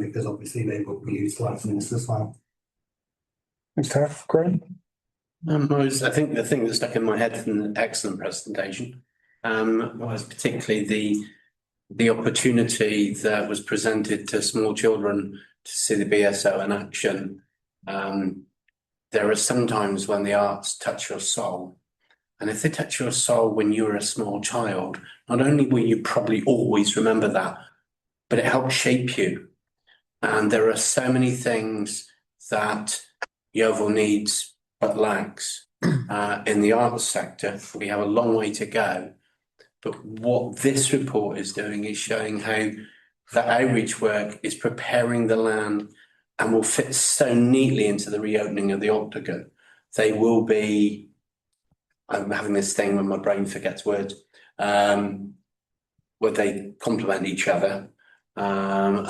because obviously they will be utilising this as well. Thanks, Tara. Graham? I think the thing that stuck in my head from the excellent presentation was particularly the opportunity that was presented to small children to see the BSO in action. There are some times when the arts touch your soul, and if they touch your soul when you were a small child, not only will you probably always remember that, but it helps shape you. And there are so many things that Yeovil needs but lacks in the arts sector. We have a long way to go. But what this report is doing is showing how the outreach work is preparing the land and will fit so neatly into the reopening of the Octagon. They will be, I'm having this thing when my brain forgets words, where they complement each other. And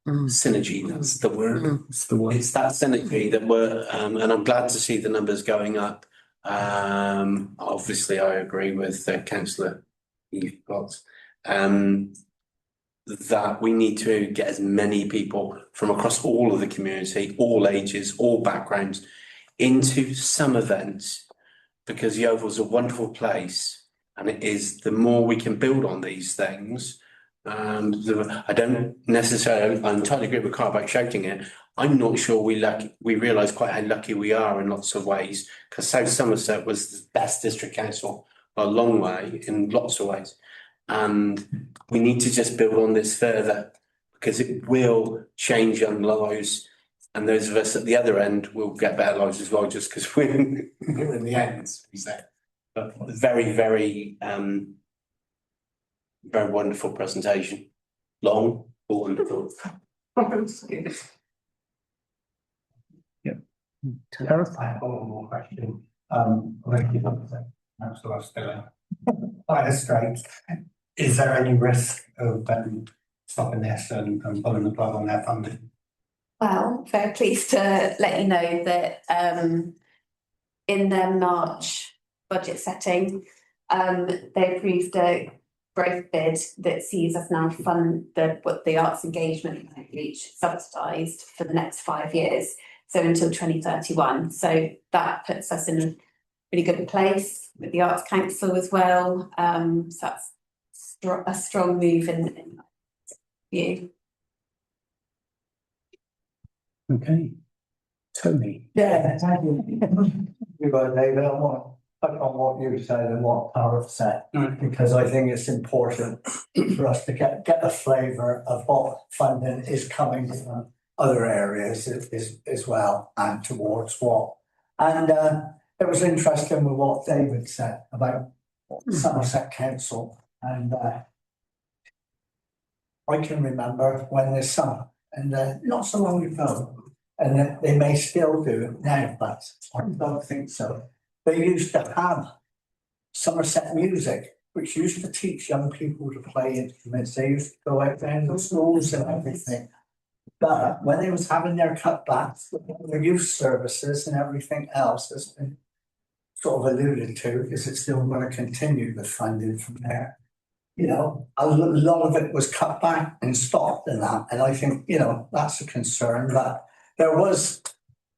synergy, that's the word. It's the one. It's that synergy that we're, and I'm glad to see the numbers going up. Obviously, I agree with councillor Eve Potts. That we need to get as many people from across all of the community, all ages, all backgrounds, into some events, because Yeovil's a wonderful place, and it is, the more we can build on these things. I don't necessarily, I entirely agree with Carl about shouting it. I'm not sure we realise quite how lucky we are in lots of ways, because South Somerset was the best district council by a long way in lots of ways. And we need to just build on this further, because it will change young lives. And those of us at the other end will get better lives as well, just because we're in the end, we say. But very, very, very wonderful presentation. Long, but wonderful. Gareth? I have one more question. Thank you, Councillor Stiller. Fire straight. Is there any risk of stopping this and pulling the plug on their funding? Well, very pleased to let you know that in their March budget setting, they approved a growth bid that sees us now fund the arts engagement and outreach subsidised for the next 5 years, so until 2031. So that puts us in a really good place with the Arts Council as well. So that's a strong move in view. Okay. Tony? Yeah, thank you. You got David, I want to touch on what you said and what Tara said, because I think it's important for us to get a flavour of what funding is coming from other areas as well, and towards what. And it was interesting with what David said about Somerset Council, and I can remember when there's some, and not so long ago, and they may still do it now, but I don't think so. They used to have Somerset Music, which used to teach young people to play instruments. They used to go out there in the schools and everything. But when they was having their cutbacks, their youth services and everything else has been sort of alluded to, is it still going to continue the funding from there? You know, a lot of it was cut back and stopped and that, and I think, you know, that's a concern. But there was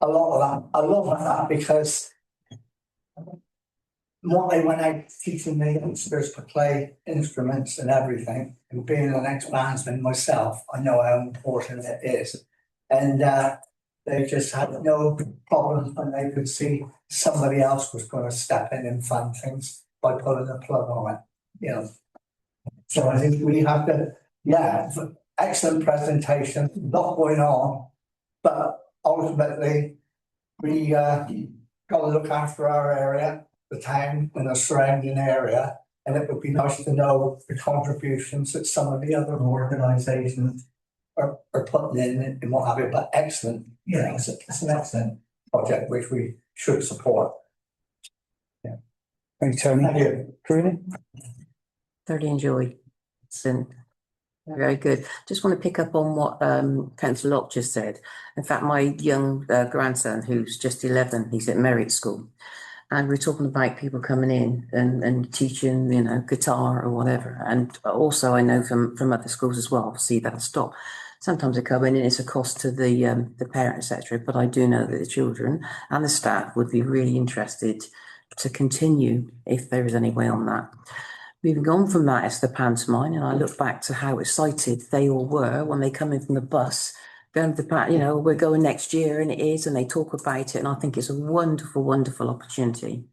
a lot of that because what they went out teaching the youngsters to play instruments and everything, and being an ex-bandsman myself, I know how important it is. And they just had no problems when they could see somebody else was going to step in and fund things by pulling a plug on it, you know. So I think we have to, excellent presentation, lot going on, but ultimately we got to look after our area, the town and the surrounding area, and it would be nice to know the contributions that some of the other organisations are putting in and what have you. But excellent, you know, it's an excellent project which we should support. Yeah. Thank you, Tony. Thank you. Karina? Thoroughly enjoyed. Very good. Just want to pick up on what Councillor Locke just said. In fact, my young grandson, who's just 11, he's at Merritt School, and we're talking about people coming in and teaching, you know, guitar or whatever. And also, I know from other schools as well, see that stop. Sometimes they come in and it's a cost to the parent, etc. But I do know that the children and the staff would be really interested to continue if there is any way on that. Moving on from that, it's the pantomime, and I look back to how excited they all were when they come in from the bus, going to the, you know, we're going next year, and it is, and they talk about it, and I think it's a wonderful, wonderful opportunity.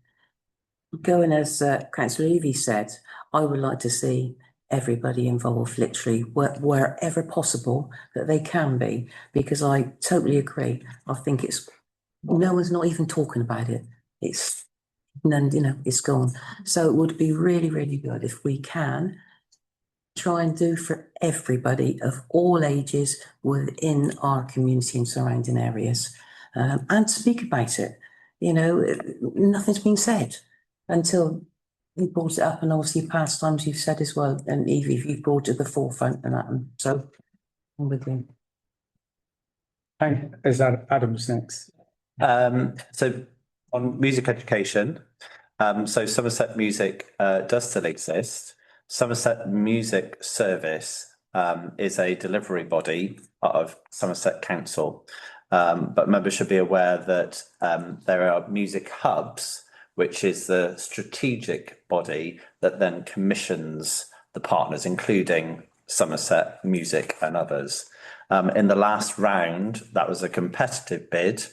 Going as Councillor Levy said, I would like to see everybody involved, literally, wherever possible that they can be, because I totally agree. I think it's, no one's not even talking about it. It's, and you know, it's gone. So it would be really, really good if we can try and do for everybody of all ages within our community and surrounding areas, and speak about it. You know, nothing's been said until you brought it up, and obviously past times you've said as well, and Evie, you've brought it to the forefront and that. And so I'm with you. Thank, is that Adam's next? So on music education, so Somerset Music does still exist. Somerset Music Service is a delivery body of Somerset Council. But members should be aware that there are music hubs, which is the strategic body that then commissions the partners, including Somerset Music and others. In the last round, that was a competitive bid.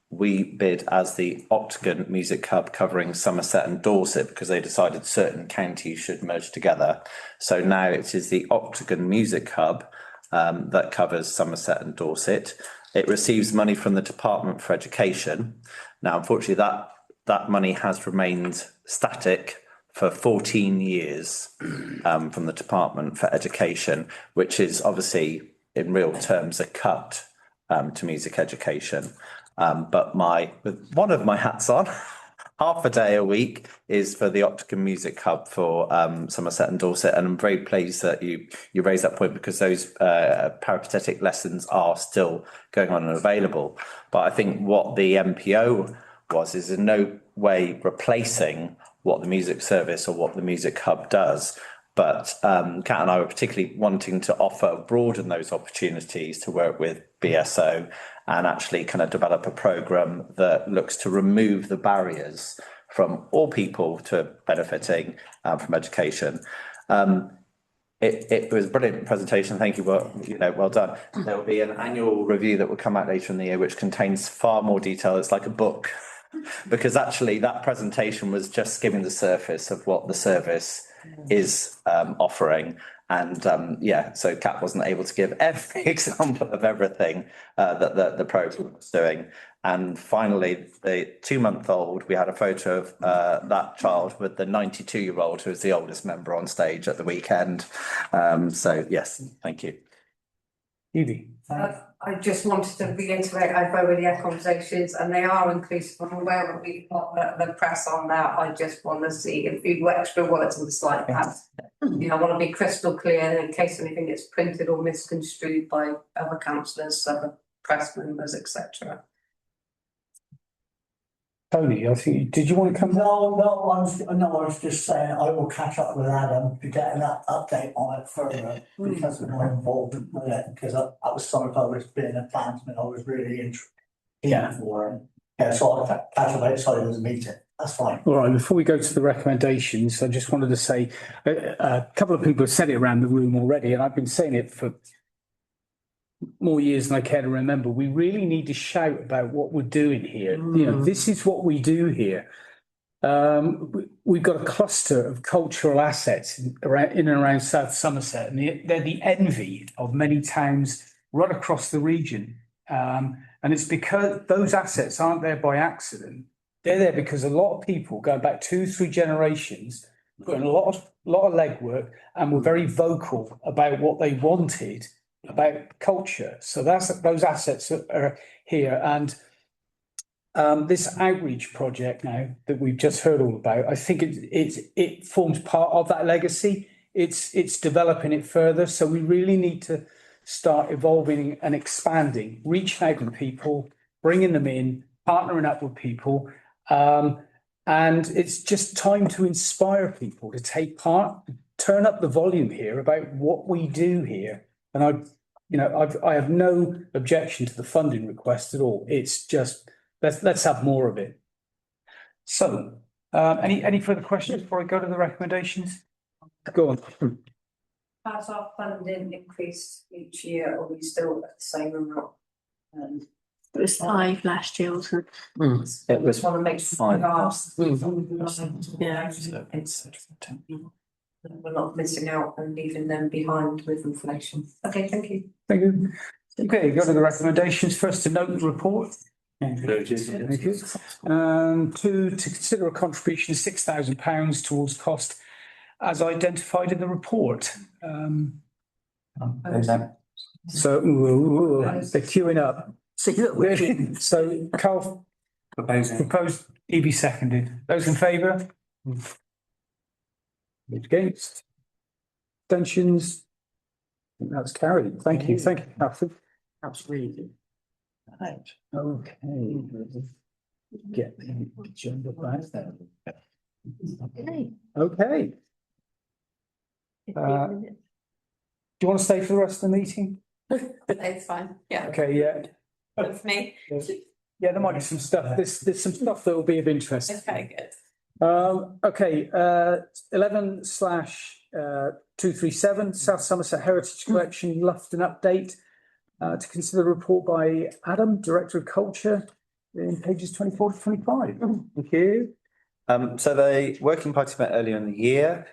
We bid as the Octagon Music Hub covering Somerset and Dorset because they decided certain counties should merge together. So now it is the Octagon Music Hub that covers Somerset and Dorset. It receives money from the Department for Education. Now, unfortunately, that money has remained static for 14 years from the Department for Education, which is obviously in real terms a cut to music education. But with one of my hats on, half a day a week is for the Octagon Music Hub for Somerset and Dorset, and I'm very pleased that you raised that point because those peripatetic lessons are still going on and available. But I think what the MPO is in no way replacing what the music service or what the music hub does. But Kat and I were particularly wanting to broaden those opportunities to work with BSO and actually kind of develop a programme that looks to remove the barriers from all people to benefiting from education. It was a brilliant presentation. Thank you. Well done. There will be an annual review that will come out later in the year, which contains far more detail. It's like a book, because actually that presentation was just skimming the surface of what the service is offering. And so Kat wasn't able to give every example of everything that the programme was doing. And finally, the 2-month-old, we had a photo of that child with the 92-year-old, who is the oldest member on stage at the weekend. So yes, thank you. Evie. I just wanted to reiterate, I go with the conversations and they are inclusive. I'm aware that we've got the press on that. I just want to see a few extra words on the slide. I want to be crystal clear in case anything gets printed or misconstrued by other councillors, other press members, etc. Tony, I think, did you want to come? No, I was just saying I will catch up with Adam to get an update on it further because of my involvement with it, because I was something I was being a clansman, I was really interested for it. Yeah, so I'll catch up outside of the meeting. That's fine. All right, before we go to the recommendations, I just wanted to say a couple of people have said it around the room already, and I've been saying it for more years than I care to remember. We really need to shout about what we're doing here. This is what we do here. We've got a cluster of cultural assets in and around South Somerset, and they're the envy of many towns right across the region. And it's because those assets aren't there by accident. They're there because a lot of people going back 2-3 generations put in a lot of legwork and were very vocal about what they wanted about culture. So those assets are here, and this outreach project now that we've just heard all about, I think it forms part of that legacy. It's developing it further. So we really need to start evolving and expanding, reaching out to people, bringing them in, partnering up with people, and it's just time to inspire people to take part, turn up the volume here about what we do here. And I have no objection to the funding request at all. It's just let's have more of it. So, any further questions before I go to the recommendations? Go on. Has our funding increased each year, or are we still at the same amount? It was 5 last year, wasn't it? It was Want to make 5. we're not missing out and leaving them behind with inflation. Okay, thank you. Thank you. Okay, go to the recommendations. First, to note the report. Thank you. To consider a contribution of £6,000 towards cost as identified in the report. So they're queuing up. So Carl proposed, Evie seconded. Those in favour? Against? Abstentions? I think that's carried. Thank you, Catherine. Absolutely. Right, okay. Get the agenda back there. Okay. Okay, 15 minutes. do you want to stay for the rest of the meeting? It's fine, yeah, Okay, yeah. that's me. Yeah, there might be some stuff, there's some stuff that will be of interest. Okay, good. Okay, 11/237 South Somerset Heritage Collection Lufton update. To consider a report by Adam, Director of Culture, in pages 24 to 25. Thank you. So the working party met earlier in the year.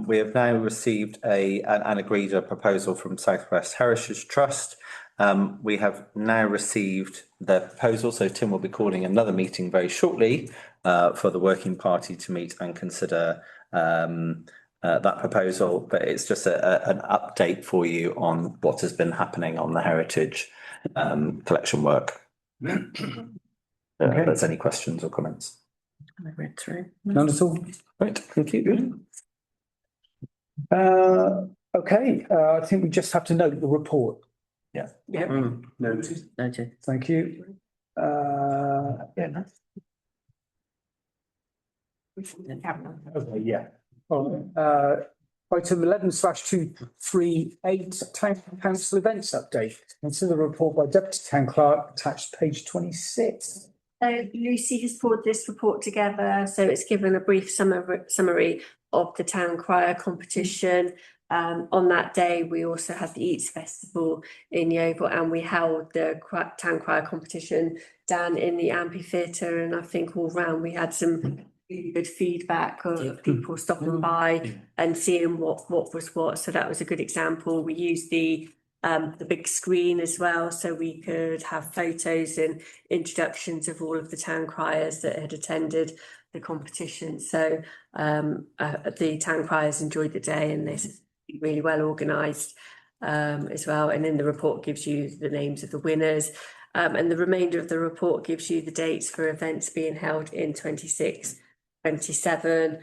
We have now received and agreed a proposal from South West Heritage Trust. We have now received the proposal, so Tim will be calling another meeting very shortly for the working party to meet and consider that proposal. But it's just an update for you on what has been happening on the heritage collection work. If there's any questions or comments. I read through. None at all. Right, thank you. Okay, I think we just have to note the report. Yeah. Yeah. Noted. Noted. Thank you. Yeah. Okay, yeah. Item 11/238 Town Council Events Update. Consider the report by Deputy Town Clerk attached to page 26. Lucy has pulled this report together, so it's given a brief summary of the town crier competition. On that day, we also had the Eats Festival in Yeovil, and we held the town crier competition down in the amphitheatre. And I think all round we had some really good feedback of people stopping by and seeing what was what. So that was a good example. We used the big screen as well, so we could have photos and introductions of all of the town criers that had attended the competition. So the town criers enjoyed the day, and this is really well organised as well. And then the report gives you the names of the winners, and the remainder of the report gives you the dates for events being held in 26-27.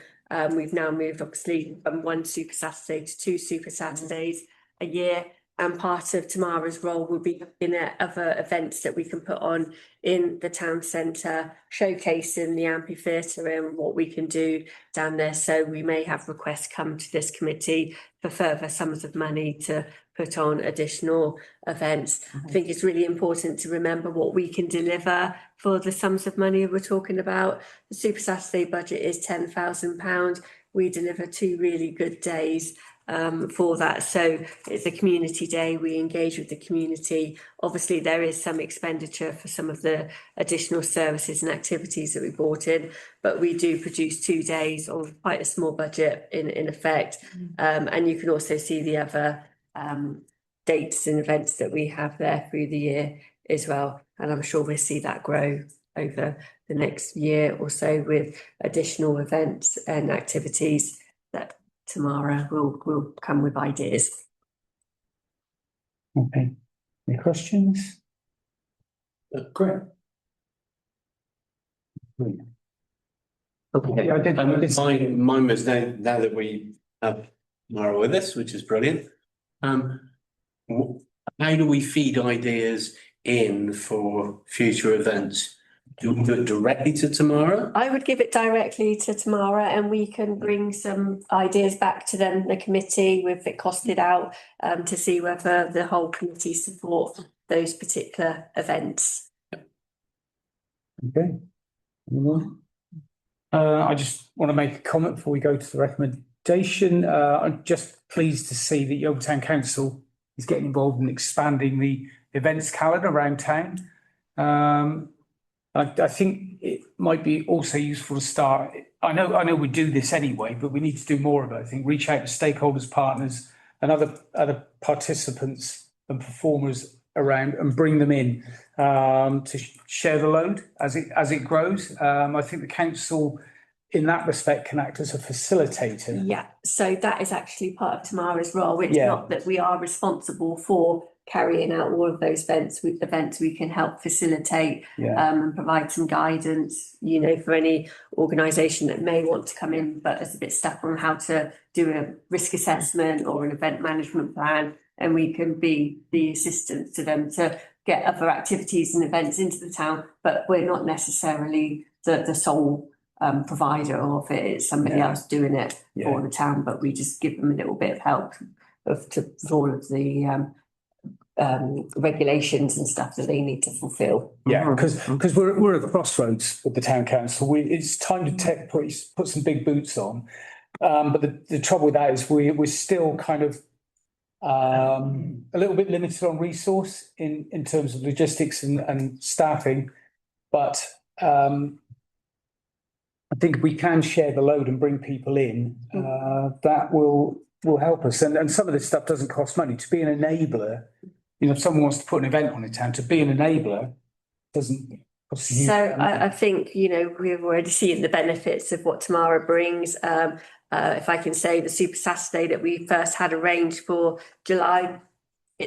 We've now moved obviously from 1 Super Saturday to 2 Super Saturdays a year. And part of Tamara's role will be in other events that we can put on in the town centre, showcasing the amphitheatre and what we can do down there. So we may have requests come to this committee for further sums of money to put on additional events. I think it's really important to remember what we can deliver for the sums of money we're talking about. The Super Saturday budget is £10,000. We deliver 2 really good days for that. So it's a community day, we engage with the community. Obviously there is some expenditure for some of the additional services and activities that we brought in, but we do produce 2 days on quite a small budget in effect. And you can also see the other dates and events that we have there through the year as well, and I'm sure we'll see that grow over the next year or so with additional events and activities that Tamara will come with ideas. Okay, any questions? Great. Okay, I did. Mine was now that we have Tamara with us, which is brilliant. How do we feed ideas in for future events? Do we do it directly to Tamara? I would give it directly to Tamara, and we can bring some ideas back to them, the committee, with it costed out, to see whether the whole committee support those particular events. Okay. Anyone? I just want to make a comment before we go to the recommendation. I'm just pleased to see that Yeovil Town Council is getting involved in expanding the events calendar around town. I think it might be also useful to start. I know we do this anyway, but we need to do more of it. I think reach out to stakeholders, partners, and other participants and performers around, and bring them in to share the load as it grows. I think the council, in that respect, can act as a facilitator. Yeah, so that is actually part of Tamara's role. It's not that we are responsible for carrying out all of those events. We can help facilitate and provide some guidance, for any organisation that may want to come in but is a bit stuck on how to do a risk assessment or an event management plan. and we can be the assistance to them to get other activities and events into the town, but we're not necessarily the sole provider of it. It's somebody else doing it for the town, but we just give them a little bit of help with all of the regulations and stuff that they need to fulfil. Yeah, because we're at the crossroads with the town council. It's time to put some big boots on. But the trouble with that is we're still kind of a little bit limited on resource in terms of logistics and staffing. But I think if we can share the load and bring people in, that will help us. And some of this stuff doesn't cost money. To be an enabler, you know, if someone wants to put an event on in town, to be an enabler doesn't cost a huge amount. I think, you know, we've already seen the benefits of what Tamara brings. If I can say, the Super Saturday that we first had arranged for July,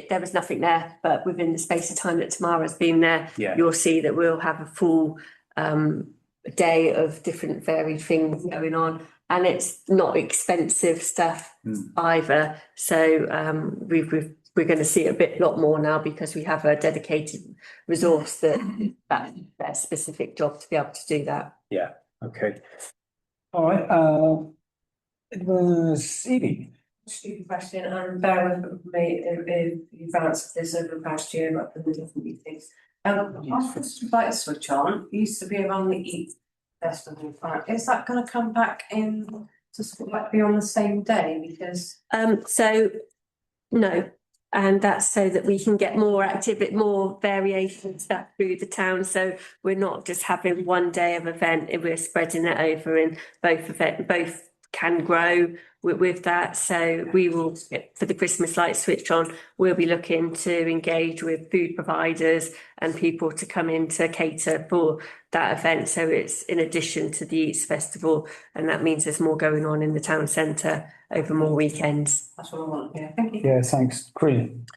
there was nothing there, but within the space of time that Tamara's been there, you'll see that we'll have a full day of different varied things going on, and it's not expensive stuff either. So we're going to see a lot more now because we have a dedicated resource that's their specific job to be able to do that. Yeah. Okay. All right. It was Evie. Stupid question, and bear with me if you've answered this over the past year up in the different meetings. Office light switch on used to be around the Eat Festival. Is that going to come back in to sort of like be on the same day? Because so no, and that's so that we can get more more variation stuff through the town. So we're not just having one day of event; we're spreading it over in both can grow with that. So we will, for the Christmas light switch on, we'll be looking to engage with food providers and people to come in to cater for that event. So it's in addition to the Eats Festival, and that means there's more going on in the town centre over more weekends. that's what I want. Yeah, thank you. Yeah, thanks. Green.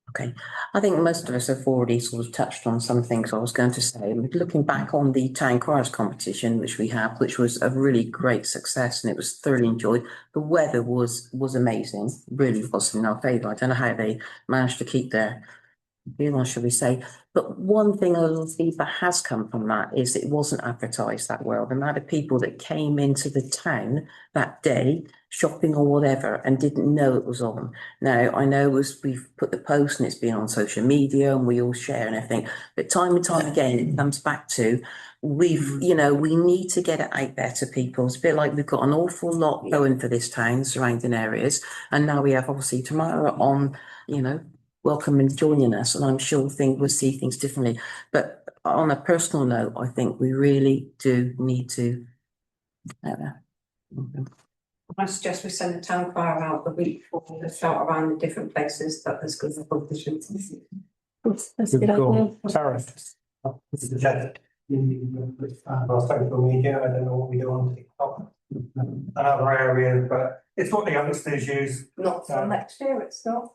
Okay, I think most of us have already sort of touched on some things I was going to say. Looking back on the town choirs competition, which we had, which was a really great success, and it was thoroughly enjoyed. The weather was amazing, really was in our favour. I don't know how they managed to keep their feeling, shall we say. But one thing a little feedback has come from that is it wasn't advertised that well. The amount of people that came into the town that day, shopping or whatever, and didn't know it was on. Now, I know we've put the post and it's been on social media and we all share and everything, but time and time again, it comes back to we need to get it out there to people. It's a bit like we've got an awful lot going for this town, surrounding areas, and now we have obviously Tamara on, welcome and joining us, and I'm sure we'll see things differently. But on a personal note, I think we really do need to. I suggest we send the town crier out the week before to shout around the different places that there's good competition. That's a good idea. Sarah. Our social media, I don't know what we do on TikTok and other areas, but it's what the youngsters use. Not for next year, it's not.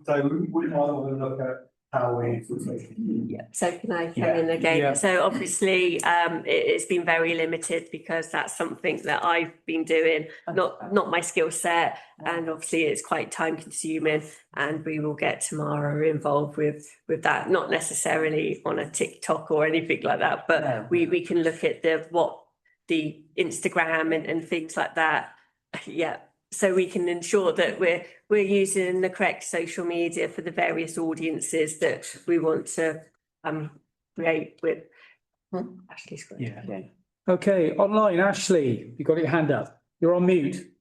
So we might want to look at how we. Yeah. So can I come in again? Yeah. So obviously, it's been very limited because that's something that I've been doing, not my skill set, and obviously it's quite time consuming. And we will get Tamara involved with that, not necessarily on a TikTok or anything like that, but we can look at the Instagram and things like that. Yeah. So we can ensure that we're using the correct social media for the various audiences that we want to create with. Ashley's great. Yeah. Okay, online, Ashley, you got your hand up. You're on mute.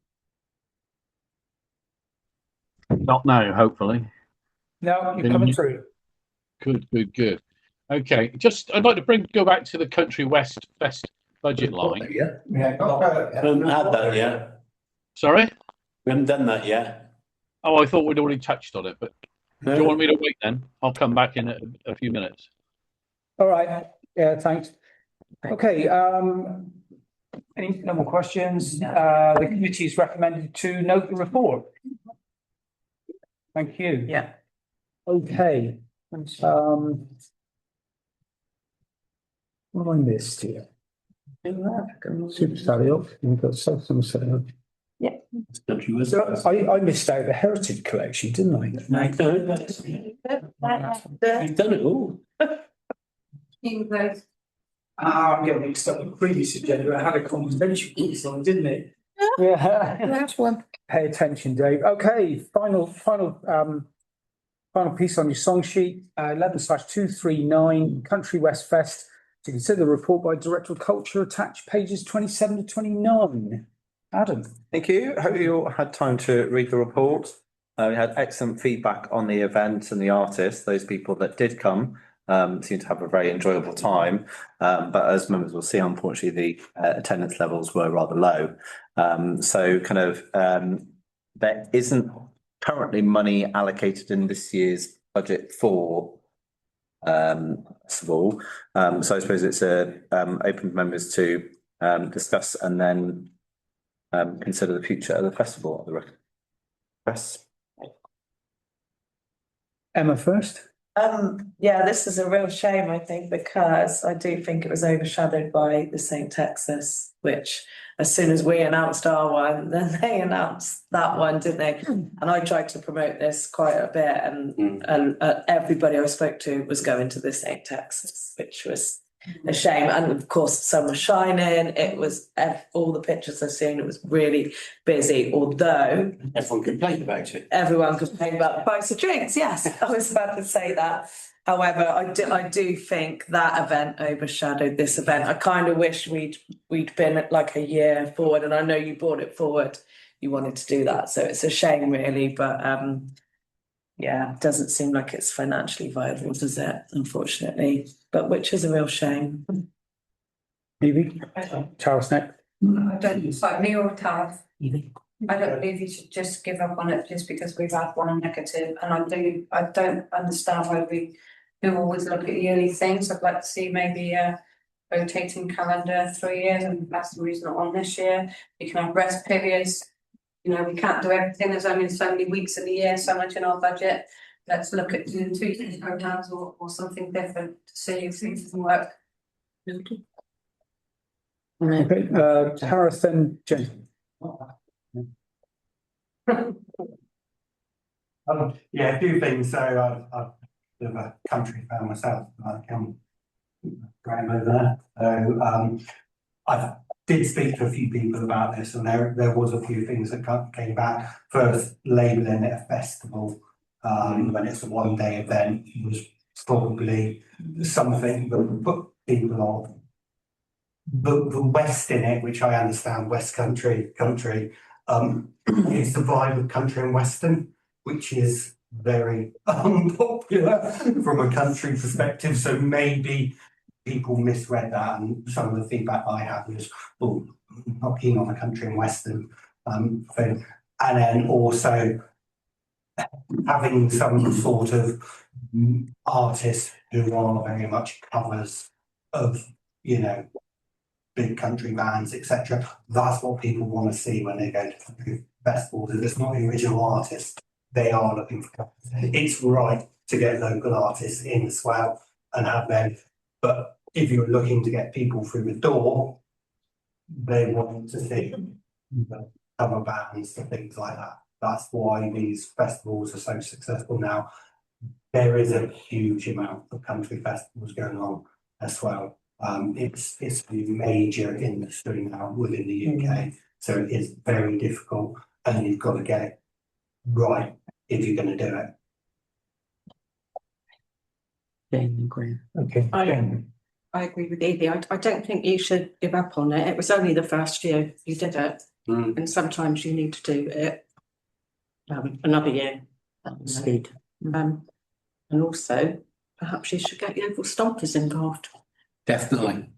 Not now, hopefully. No, you're coming through. Good. Okay, I'd like to go back to the Country West Fest budget line. Yeah. Haven't had that yet. Sorry? We haven't done that yet. Oh, I thought we'd already touched on it, but do you want me to wait then? I'll come back in a few minutes. All right. Yeah, thanks. Okay, any no more questions? The committee is recommended to note the report. Thank you. Yeah. Okay. What have I missed here? Super Sally up, you've got some set up. Country West. So I missed out the Heritage Collection, didn't I? You've done it all. I'm getting mixed up with the previous agenda. I had a conversation with someone, didn't it? Yeah. That's one. Pay attention, Dave. Okay, final piece on your song sheet, 11/239 Country West Fest. To consider the report by Director of Culture attached pages 27 to 29. Adam. Thank you. Hope you all had time to read the report. We had excellent feedback on the event and the artists. Those people that did come seemed to have a very enjoyable time. But as members will see, unfortunately, the attendance levels were rather low. There isn't currently money allocated in this year's budget for festival. So I suppose it's open to members to discuss and then consider the future of the festival. Yes. Emma first. Yeah, this is a real shame, I think, because I do think it was overshadowed by the St. Texas, which as soon as we announced our one, then they announced that one, didn't they? And I tried to promote this quite a bit, and everybody I spoke to was going to the St. Texas, which was a shame. And of course, sun was shining. It was all the pictures I've seen. It was really busy, although Everyone complained about it. everyone complained about the price of drinks. Yes, I was about to say that. However, I do think that event overshadowed this event. I kind of wish we'd been like a year forward, and I know you brought it forward. You wanted to do that, so it's a shame, really. But yeah, it doesn't seem like it's financially viable, does it? Unfortunately, but which is a real shame. Evie. Charles next. I don't, like me or Tav, I don't believe you should just give up on it just because we've had one negative. And I don't understand why we do always look at yearly things. I'd like to see maybe a rotating calendar 3 years, and Glastonbury's not on this year. You can have rest periods. You know, we can't do everything. There's only so many weeks in the year, so much in our budget. Let's look at doing 2 years programs or something different to see if things can work. Okay, Tara, then Jen. Yeah, a few things. So I'm a bit of a country fan myself. Graham over there. So I did speak to a few people about this, and there was a few things that came back. First, labelling it a festival when it's a one-day event was probably something that put people off. The West in it, which I understand, West country, it's the vibe of country and Western, which is very unpopular from a country perspective. So maybe people misread that, and some of the feedback I had was, oh, not keen on the country and Western thing. And then also having some sort of artists who are very much covers of, you know, big country bands, etc. That's what people want to see when they go to country festivals. If it's not the original artist, they are looking for covers. It's right to get local artists in as well and have them, but if you're looking to get people through the door, they want to see cover bands and things like that. That's why these festivals are so successful now. There is a huge amount of country festivals going on as well. It's a major industry now within the UK, so it is very difficult, and you've got to get it right if you're going to do it. Okay. I agree with Evie. I don't think you should give up on it. It was only the first year you did it, and sometimes you need to do it another year. Indeed. And also, perhaps you should get local stompers involved. Definitely.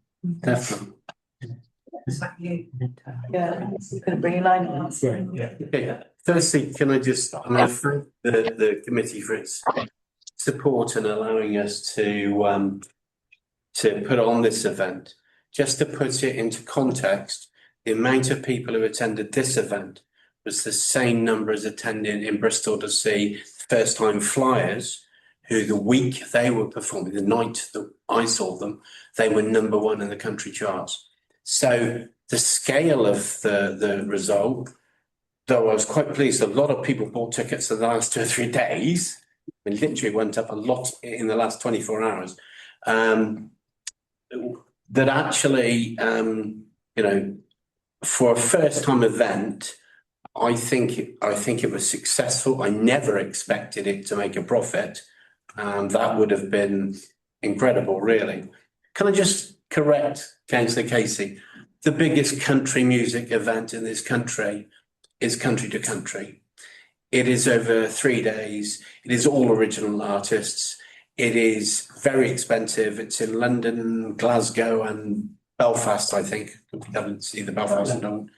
Exactly. Yeah, you can bring a line on. Okay. Firstly, can I just thank the committee for its support and allowing us to put on this event. Just to put it into context, the amount of people who attended this event was the same number as attending in Bristol to see First Time Flyers, who the week they were performing, the night that I saw them, they were #1 in the country charts. So the scale of the result, though I was quite pleased, a lot of people bought tickets in the last 2 or 3 days. It literally went up a lot in the last 24 hours. That actually, for a first time event, I think it was successful. I never expected it to make a profit. That would have been incredible, really. Can I just correct Councillor Casey? The biggest country music event in this country is Country to Country. It is over 3 days. It is all original artists. It is very expensive. It's in London, Glasgow and Belfast, I think. We haven't seen the Belfast one.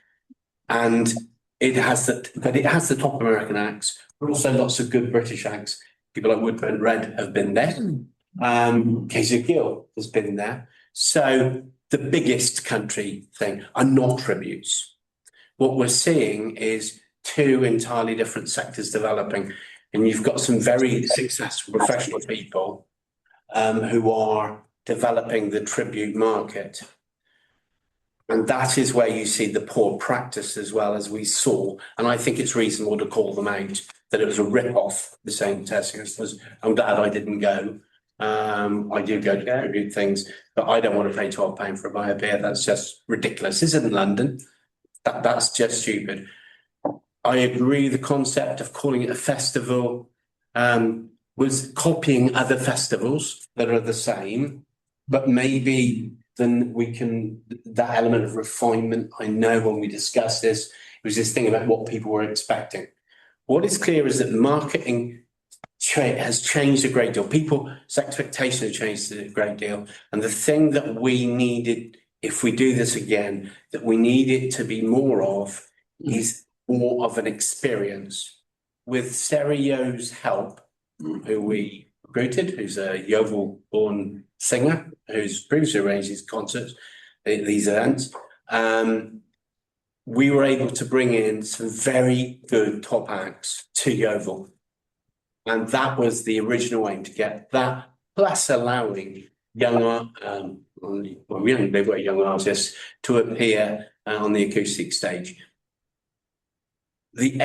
And it has the top American acts, but also lots of good British acts. People like Woodburn Red have been there. Casey Gill has been there. So the biggest country thing are not tributes. What we're seeing is 2 entirely different sectors developing, and you've got some very successful professional people who are developing the tribute market. And that is where you see the poor practice as well, as we saw. And I think it's reasonable to call them out, that it was a rip-off, the same Tesco's. I'm glad I didn't go. I do go to tribute things, but I don't want to pay £12 for a buy a beer. That's just ridiculous. This isn't London. That's just stupid. I agree the concept of calling it a festival was copying other festivals that are the same, but maybe then we can, that element of refinement, I know when we discussed this, it was this thing about what people were expecting. What is clear is that marketing has changed a great deal. People's expectations have changed a great deal. And the thing that we needed, if we do this again, that we need it to be more of is more of an experience. With Sarah Yeo's help, who we recruited, who's a Yeovil-born singer, who's previously arranged these concerts, these events, we were able to bring in some very good top acts to Yeovil. And that was the original aim, to get that, plus allowing they were young artists to appear on the acoustic stage. The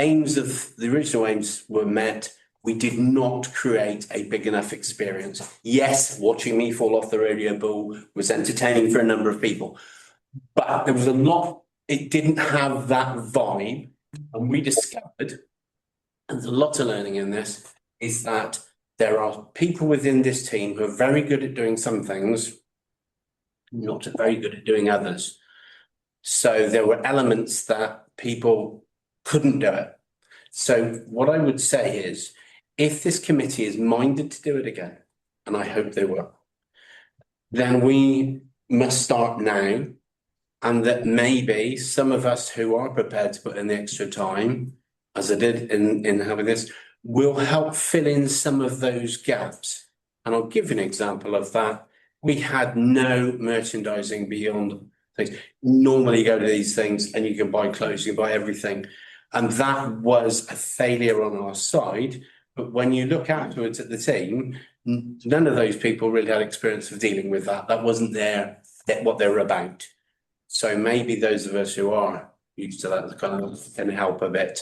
original aims were met. We did not create a big enough experience. Yes, watching me fall off the rodeo bull was entertaining for a number of people, but there was a lot, it didn't have that vibe. And we discovered, and there's a lot of learning in this, is that there are people within this team who are very good at doing some things, not very good at doing others. So there were elements that people couldn't do it. So what I would say is, if this committee is minded to do it again, and I hope they will, then we must start now, and that maybe some of us who are prepared to put in the extra time, as I did in having this, will help fill in some of those gaps. And I'll give you an example of that. We had no merchandising beyond things. Normally you go to these things and you can buy clothes, you can buy everything. And that was a failure on our side. But when you look afterwards at the team, none of those people really had experience of dealing with that. That wasn't what they were about. So maybe those of us who are used to that kind of can help a bit.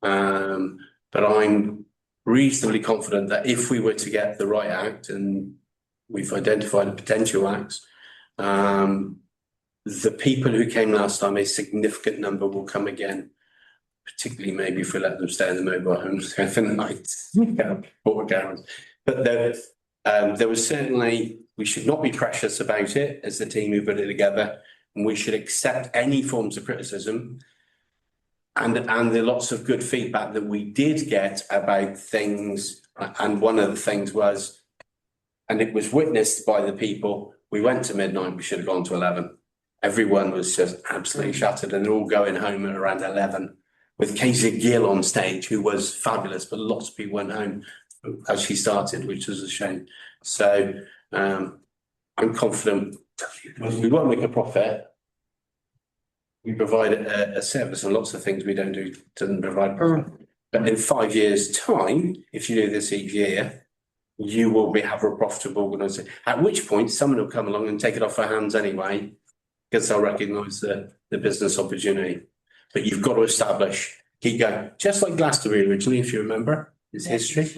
But I'm reasonably confident that if we were to get the right act, and we've identified the potential acts, the people who came last time, a significant number will come again. Particularly maybe if we let them stay in the mobile homes for the night. But there was certainly, we should not be precious about it as the team who put it together, and we should accept any forms of criticism and the lots of good feedback that we did get about things. And one of the things was, and it was witnessed by the people, we went to midnight, we should have gone to 11. Everyone was just absolutely shattered, and they're all going home at around 11. With Casey Gill on stage, who was fabulous, but lots of people went home as she started, which was a shame. So I'm confident we won't make a profit. We provide a service, and lots of things we don't do doesn't provide profit. But in 5 years' time, if you do this each year, you will have a profitable organisation. At which point, someone will come along and take it off our hands anyway, because they'll recognise the business opportunity. But you've got to establish, keep going, just like Glastonbury originally, if you remember, its history.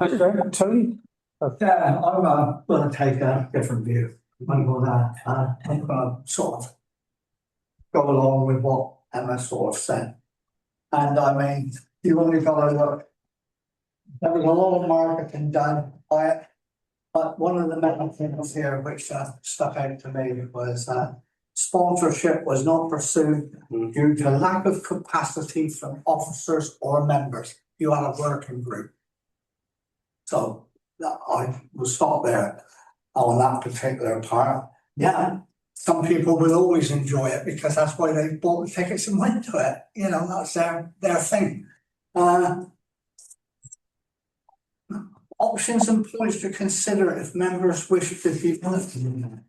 Okay, Tony? Yeah, I'm gonna take a different view. I'm gonna sort of go along with what Emma sort of said. And I mean, you only gotta look. There was a lot of marketing done by it. But one of the main things here which stuck out to me was sponsorship was not pursued due to lack of capacity from officers or members. You had a working group. So I will stop there on that particular part. Yeah, some people will always enjoy it because that's why they bought the tickets and went to it. You know, that's their thing. Options and points to consider if members wish to be elected.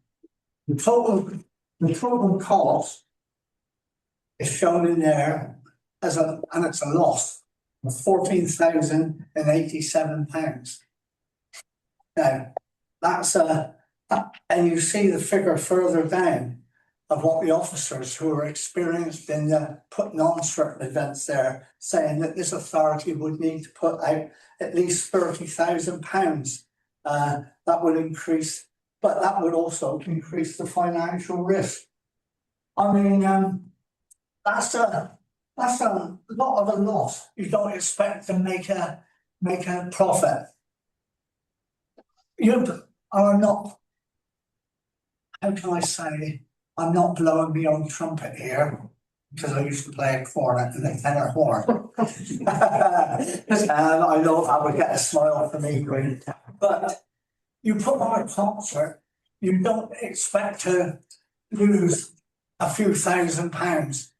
The total cost is shown in there and it's a loss of £14,087. Now, that's and you see the figure further down of what the officers who are experienced in putting on certain events there, saying that this authority would need to put out at least £30,000. That would increase, but that would also increase the financial risk. I mean, that's a lot of a loss. You don't expect to make a profit. You are not, how can I say, I'm not blowing my own trumpet here because I used to play a cornet and a tenor horn. I know I would get a smile from me, but you put on a concert, you don't expect to lose a few £1,000s.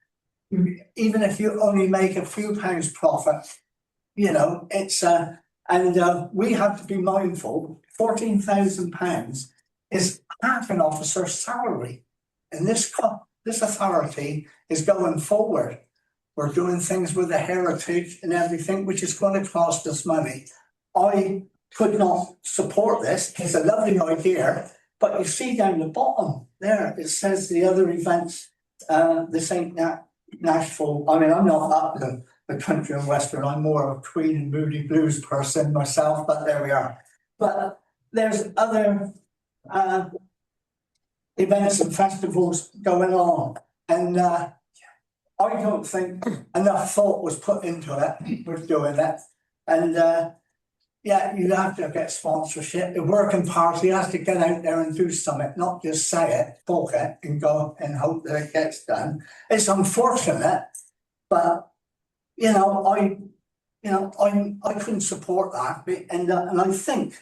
Even if you only make a few pounds profit, you know, it's and we have to be mindful, £14,000 is half an officer's salary. And this authority is going forward. We're doing things with the heritage and everything, which is going to cost us money. I could not support this. It's a lovely idea, but you see down the bottom there, it says the other events, this ain't Nashville. I mean, I'm not up the country and western. I'm more of a Queen and Moody Blues person myself, but there we are. But there's other events and festivals going on, and I don't think enough thought was put into it with doing it. And yeah, you have to get sponsorship. The working party has to get out there and do something, not just say it, talk it, and go and hope that it gets done. It's unfortunate, but you know, I couldn't support that, and I think,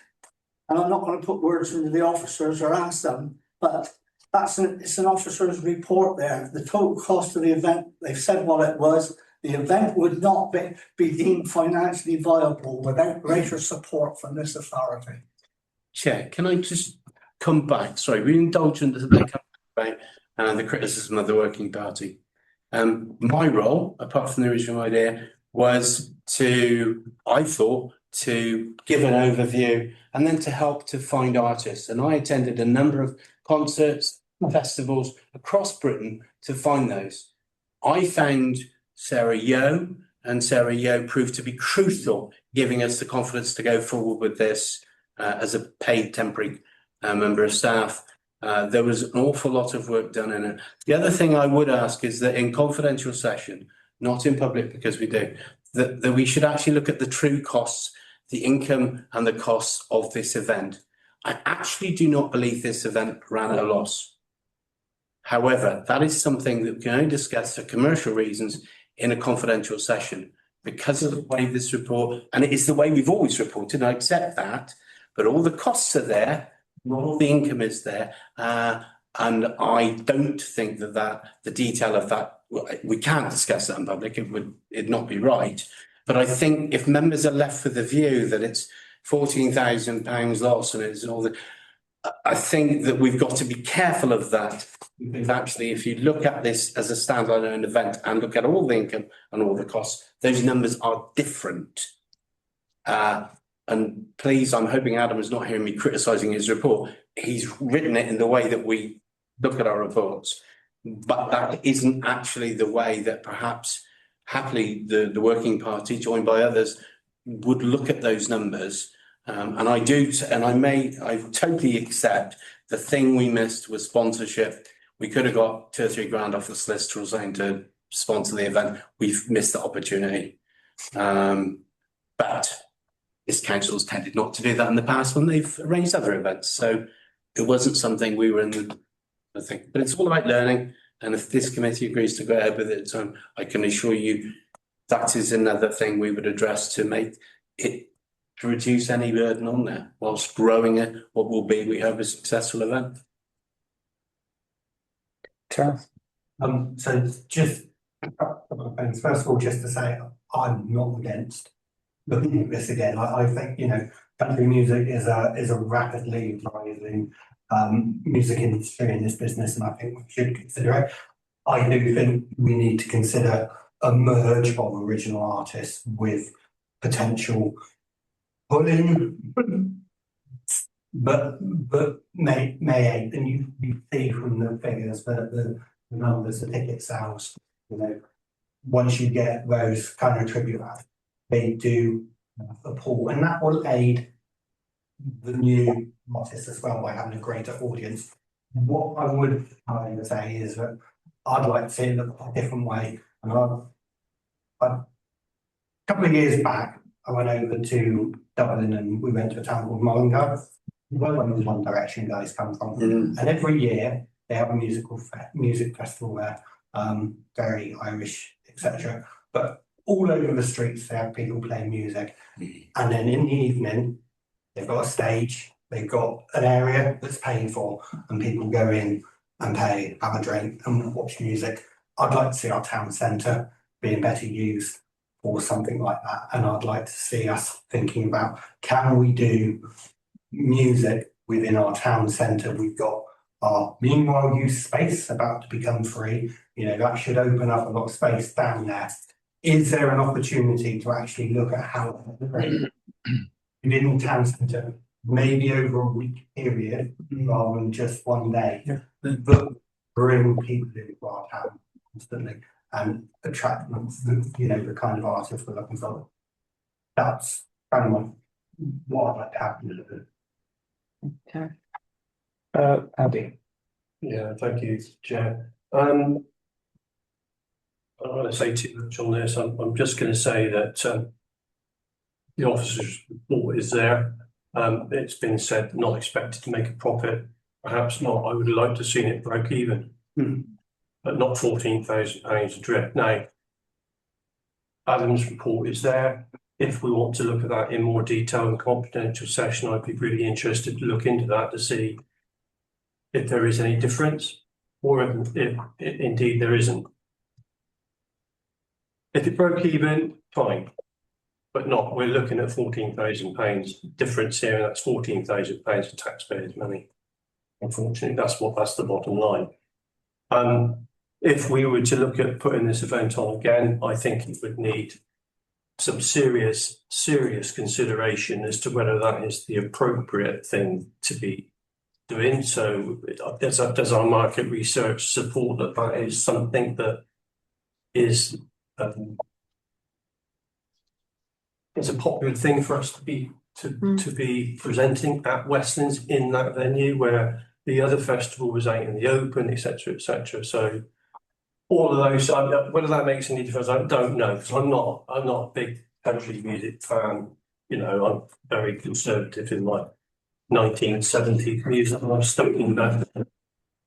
and I'm not going to put words into the officers or ask them, but it's an officer's report there. The total cost of the event, they've said what it was. The event would not be deemed financially viable without greater support from this authority. Chair, can I just come back? Sorry, we indulgent that they come back about the criticism of the working party. My role, apart from the original idea, was to give an overview and then to help to find artists. And I attended a number of concerts, festivals across Britain to find those. I found Sarah Yeo, and Sarah Yeo proved to be crucial, giving us the confidence to go forward with this as a paid temporary member of staff. There was an awful lot of work done in it. The other thing I would ask is that in confidential session, not in public because we do, that we should actually look at the true costs, the income and the costs of this event. I actually do not believe this event ran at a loss. However, that is something that we can only discuss for commercial reasons in a confidential session because of the way this report, and it is the way we've always reported, I accept that, but all the costs are there, all the income is there, and I don't think that the detail of that, we can't discuss that in public, it'd not be right. But I think if members are left with the view that it's £14,000 loss and it's all the, I think that we've got to be careful of that. Because actually, if you look at this as a standalone event and look at all the income and all the costs, those numbers are different. And please, I'm hoping Adam is not hearing me criticising his report. He's written it in the way that we look at our reports. But that isn't actually the way that perhaps happily the working party, joined by others, would look at those numbers. And I totally accept the thing we missed was sponsorship. We could have got 2 or 3 grand off the solicitor or something to sponsor the event. We've missed the opportunity. But this council's tended not to do that in the past when they've arranged other events. So it wasn't something we were in the thing. But it's all about learning. And if this committee agrees to go ahead with it, I can assure you that is another thing we would address to make it, to reduce any burden on there whilst growing it, what will be, we hope, a successful event. Charles? So just a couple of things. First of all, just to say, I'm not against looking at this again. I think, you know, country music is a rapidly rising music industry in this business, and I think we should consider it. I do think we need to consider a merge of original artists with potential pulling, but May 8th, and you see from the figures that the numbers of ticket sales, you know, once you get those kind of tribute acts, they do appall, and that will aid the new artists as well by having a greater audience. What I would say is that I'd like to see it look a different way. And a couple of years back, I went over to Dublin and we went to a town called Mullingar. Where the One Direction guys come from. And every year they have a music festival there, very Irish, etc. But all over the streets they have people playing music. And then in the evening, they've got a stage, they've got an area that's paid for, and people go in and pay, have a drink and watch music. I'd like to see our town centre being better used for something like that. And I'd like to see us thinking about, can we do music within our town centre? We've got our meanwhile use space about to become free. You know, that should open up a lot of space down there. Is there an opportunity to actually look at how within the town centre, maybe over a week period, rather than just one day, but bring people into our town constantly and attract them, you know, the kind of artists we're looking for. That's kind of what I'd like to happen. Okay. Andy? Yeah, thank you, Chair. I don't want to say too much on this. I'm just going to say that the officer's report is there. It's been said not expected to make a profit. Perhaps not. I would have liked to have seen it break even, but not £14,000 adrift. Now, Adam's report is there. If we want to look at that in more detail in confidential session, I'd be really interested to look into that to see if there is any difference, or if indeed there isn't. If it broke even, fine, but not. We're looking at £14,000 difference here, and that's £14,000 of taxpayers' money. Unfortunately, that's the bottom line. If we were to look at putting this event on again, I think it would need some serious consideration as to whether that is the appropriate thing to be doing. So does our market research support that is something that is a popular thing for us to be presenting at Westlands in that venue where the other festival was out in the open, etc., etc. So all of those, whether that makes any difference, I don't know, because I'm not a big country music fan. You know, I'm very conservative in my 1970s music, and I'm stuck in that.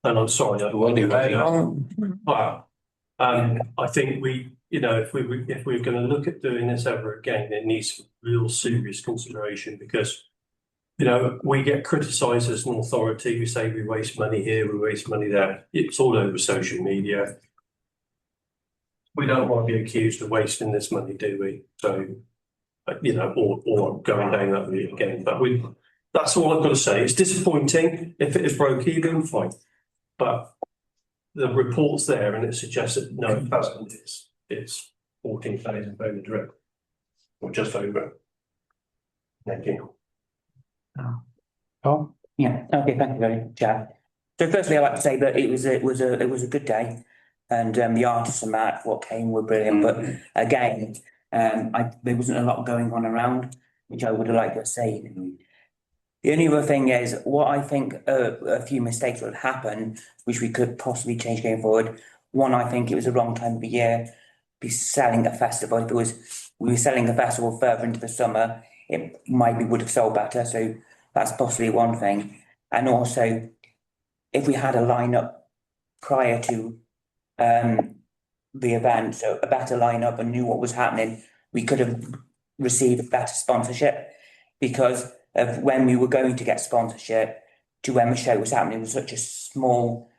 And I'm sorry, I won't do that. But I think if we're going to look at doing this ever again, it needs real serious consideration, because you know, we get criticised as an authority. We say we waste money here, we waste money there. It's all over social media. We don't want to be accused of wasting this money, do we? So, you know, or going down that route again. But that's all I've got to say. It's disappointing. If it is broke even, fine. But the report's there and it suggests that no, it doesn't. It's £14,000 direct, or just over. Thank you. Yeah, okay, thank you very much, Jack. So firstly, I'd like to say that it was a good day, and the artists and that what came were brilliant. But again, there wasn't a lot going on around, which I would have liked to say. The only other thing is what I think a few mistakes would happen, which we could possibly change going forward. One, I think it was the wrong time of the year be selling a festival. If we were selling a festival further into the summer, it maybe would have sold better. So that's possibly one thing. And also, if we had a lineup prior to the event, so a better lineup and knew what was happening, we could have received better sponsorship, because of when we were going to get sponsorship to when the show was happening was such a small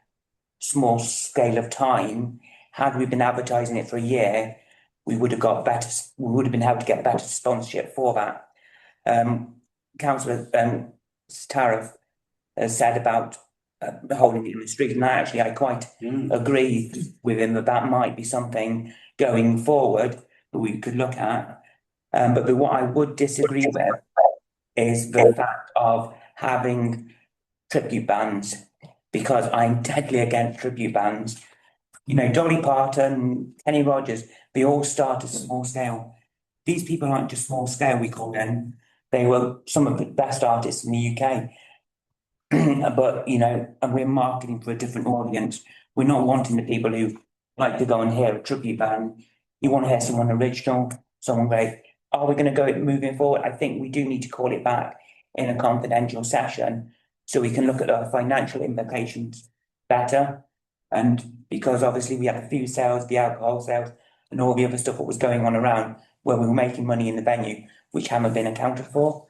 scale of time. Had we been advertising it for a year, we would have been able to get better sponsorship for that. Councillor Tariff has said about holding it in the street, and I quite agree with him that might be something going forward that we could look at. But what I would disagree with is the fact of having tribute bands, because I'm deadly against tribute bands. You know, Dolly Parton, Kenny Rogers, they all start at small scale. These people aren't just small scale, we call them. They were some of the best artists in the UK. But, you know, and we're marketing for a different audience. We're not wanting the people who like to go and hear a tribute band. You want to hear someone original, someone great. Are we going to go moving forward? I think we do need to call it back in a confidential session so we can look at our financial implications better. And because obviously we had a few sales, the alcohol sales and all the other stuff that was going on around where we were making money in the venue, which haven't been accounted for.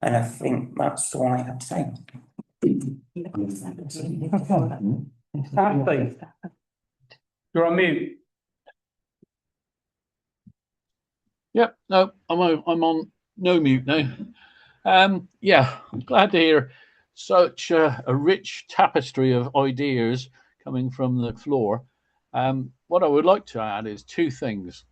And I think that's all I have to say. Ashley, you're on mute. Yep, no, I'm on no mute now. Yeah, I'm glad to hear such a rich tapestry of ideas coming from the floor. What I would like to add is two things,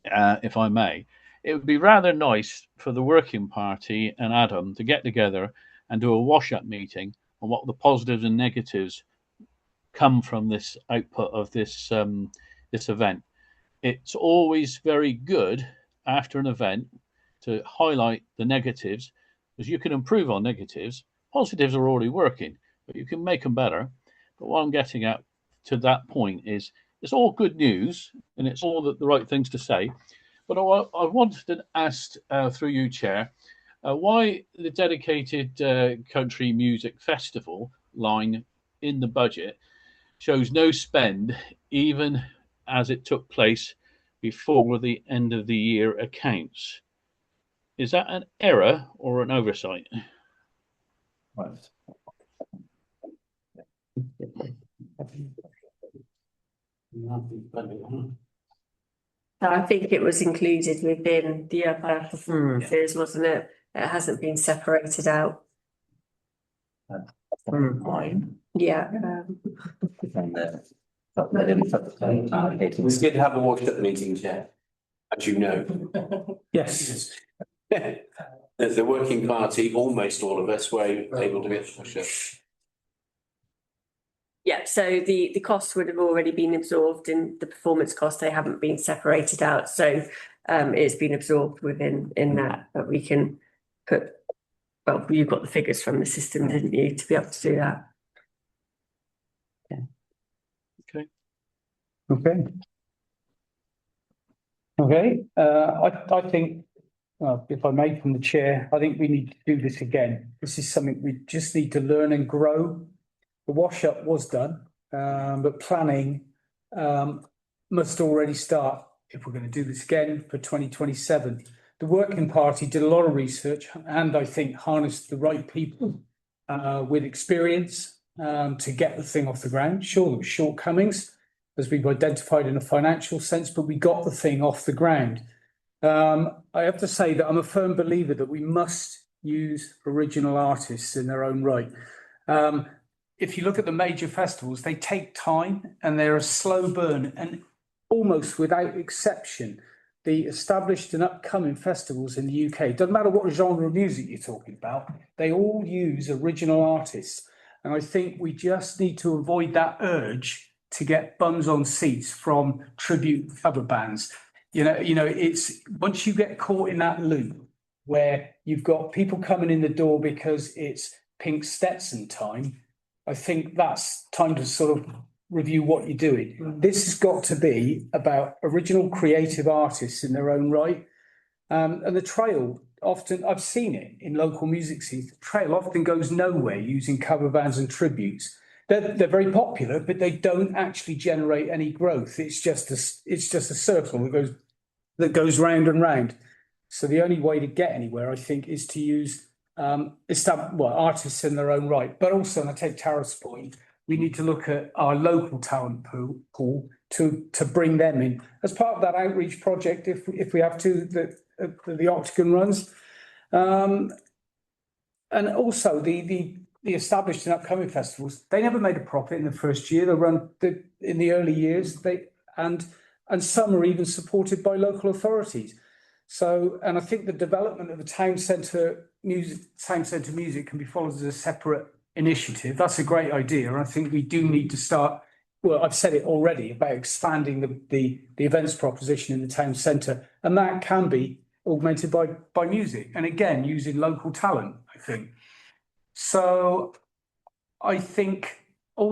if I may. It would be rather nice for the working party and Adam to get together and do a wash-up meeting on what the positives and negatives come from this output of this event. It's always very good after an event to highlight the negatives, because you can improve on negatives. Positives are already working, but you can make them better. But what I'm getting at to that point is it's all good news and it's all the right things to say. But I wanted to ask through you, Chair, why the dedicated country music festival line in the budget shows no spend, even as it took place before the end of the year accounts. Is that an error or an oversight? So I think it was included within the other performances, wasn't it? It hasn't been separated out. Yeah. It was good to have a wash-up meeting, Chair, as you know. Yes. As a working party, almost all of us were able to get a wash-up. Yeah, so the costs would have already been absorbed in the performance costs. They haven't been separated out. So it's been absorbed within that, but we can put, well, you got the figures from the system, didn't you, to be able to do that? Okay. I think, if I may, from the chair, I think we need to do this again. This is something we just need to learn and grow. The wash-up was done, but planning must already start if we're going to do this again for 2027. The working party did a lot of research and I think harnessed the right people with experience to get the thing off the ground. Sure, there were shortcomings, as we've identified in a financial sense, but we got the thing off the ground. I have to say that I'm a firm believer that we must use original artists in their own right. If you look at the major festivals, they take time and they're a slow burn, and almost without exception, the established and upcoming festivals in the UK, doesn't matter what genre of music you're talking about, they all use original artists. And I think we just need to avoid that urge to get bums on seats from tribute cover bands. You know, it's once you get caught in that loop where you've got people coming in the door because it's Pink Stetson time, I think that's time to sort of review what you're doing. This has got to be about original creative artists in their own right. And the trail often, I've seen it in local music scenes, the trail often goes nowhere using cover bands and tributes. They're very popular, but they don't actually generate any growth. It's just a circle that goes round and round. So the only way to get anywhere, I think, is to use artists in their own right. But also, and I take Tara's point, we need to look at our local talent pool to bring them in as part of that outreach project if we have to, the Octagon runs. And also the established and upcoming festivals, they never made a profit in the first year. They run in the early years. And some are even supported by local authorities. So, and I think the development of the town centre music can be followed as a separate initiative. That's a great idea. And I think we do need to start. Well, I've said it already about expanding the events proposition in the town centre, and that can be augmented by music. And again, using local talent, I think. So I think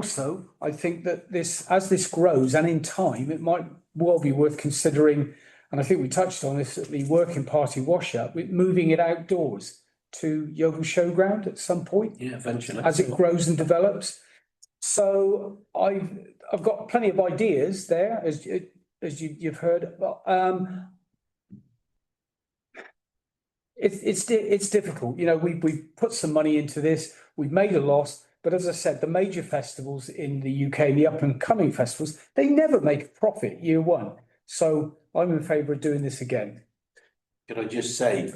that as this grows and in time, it might well be worth considering, and I think we touched on this at the working party wash up, with moving it outdoors to Yeovil Showground at some point. Yeah, eventually. As it grows and develops. So I've got plenty of ideas there, as you've heard. It's difficult. You know, we put some money into this. We've made a loss, but as I said, the major festivals in the UK, the up and coming festivals, they never make a profit year one. So I'm in favour of doing this again. Could I just say,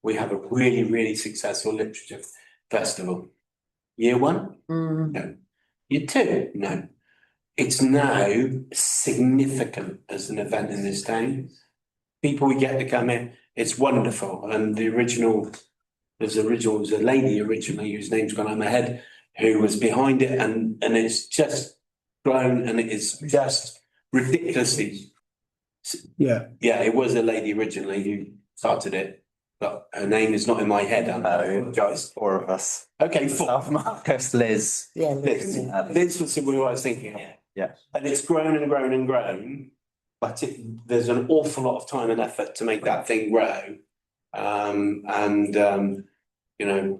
we have a really, really successful literature festival. Year one? No. Year two? No. It's now significant as an event in this town. People we get to come in, it's wonderful. And there was a lady originally whose name's gone on my head, who was behind it, and it's just grown, and it is just ridiculously. Yeah, it was a lady originally who started it, but her name is not in my head. I apologise. 4 of us. Okay, 4. Marcus, Liz. Yeah, Liz was who I was thinking of. Yeah. And it's grown and grown and grown, but there's an awful lot of time and effort to make that thing grow. You know,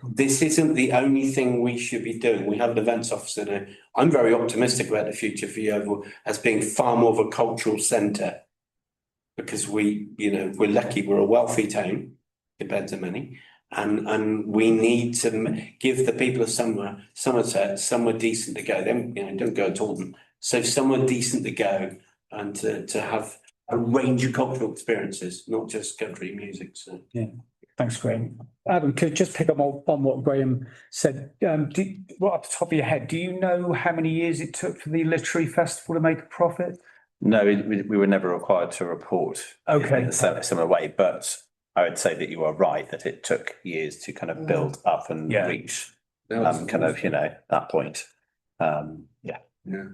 this isn't the only thing we should be doing. We have an events officer now. I'm very optimistic about the future for Yeovil as being far more of a cultural centre, because we're lucky, we're a wealthy town compared to many, and we need to give the people of Somerset somewhere decent to go. Then don't go to Taunton. So somewhere decent to go and to have a range of cultural experiences, not just country music. So yeah. Thanks, Graham. Adam, could you just pick up on what Graham said? Off the top of your head, do you know how many years it took for the literary festival to make a profit? No, we were never required to report in a similar way, but I would say that you are right, that it took years to kind of build up and reach that point.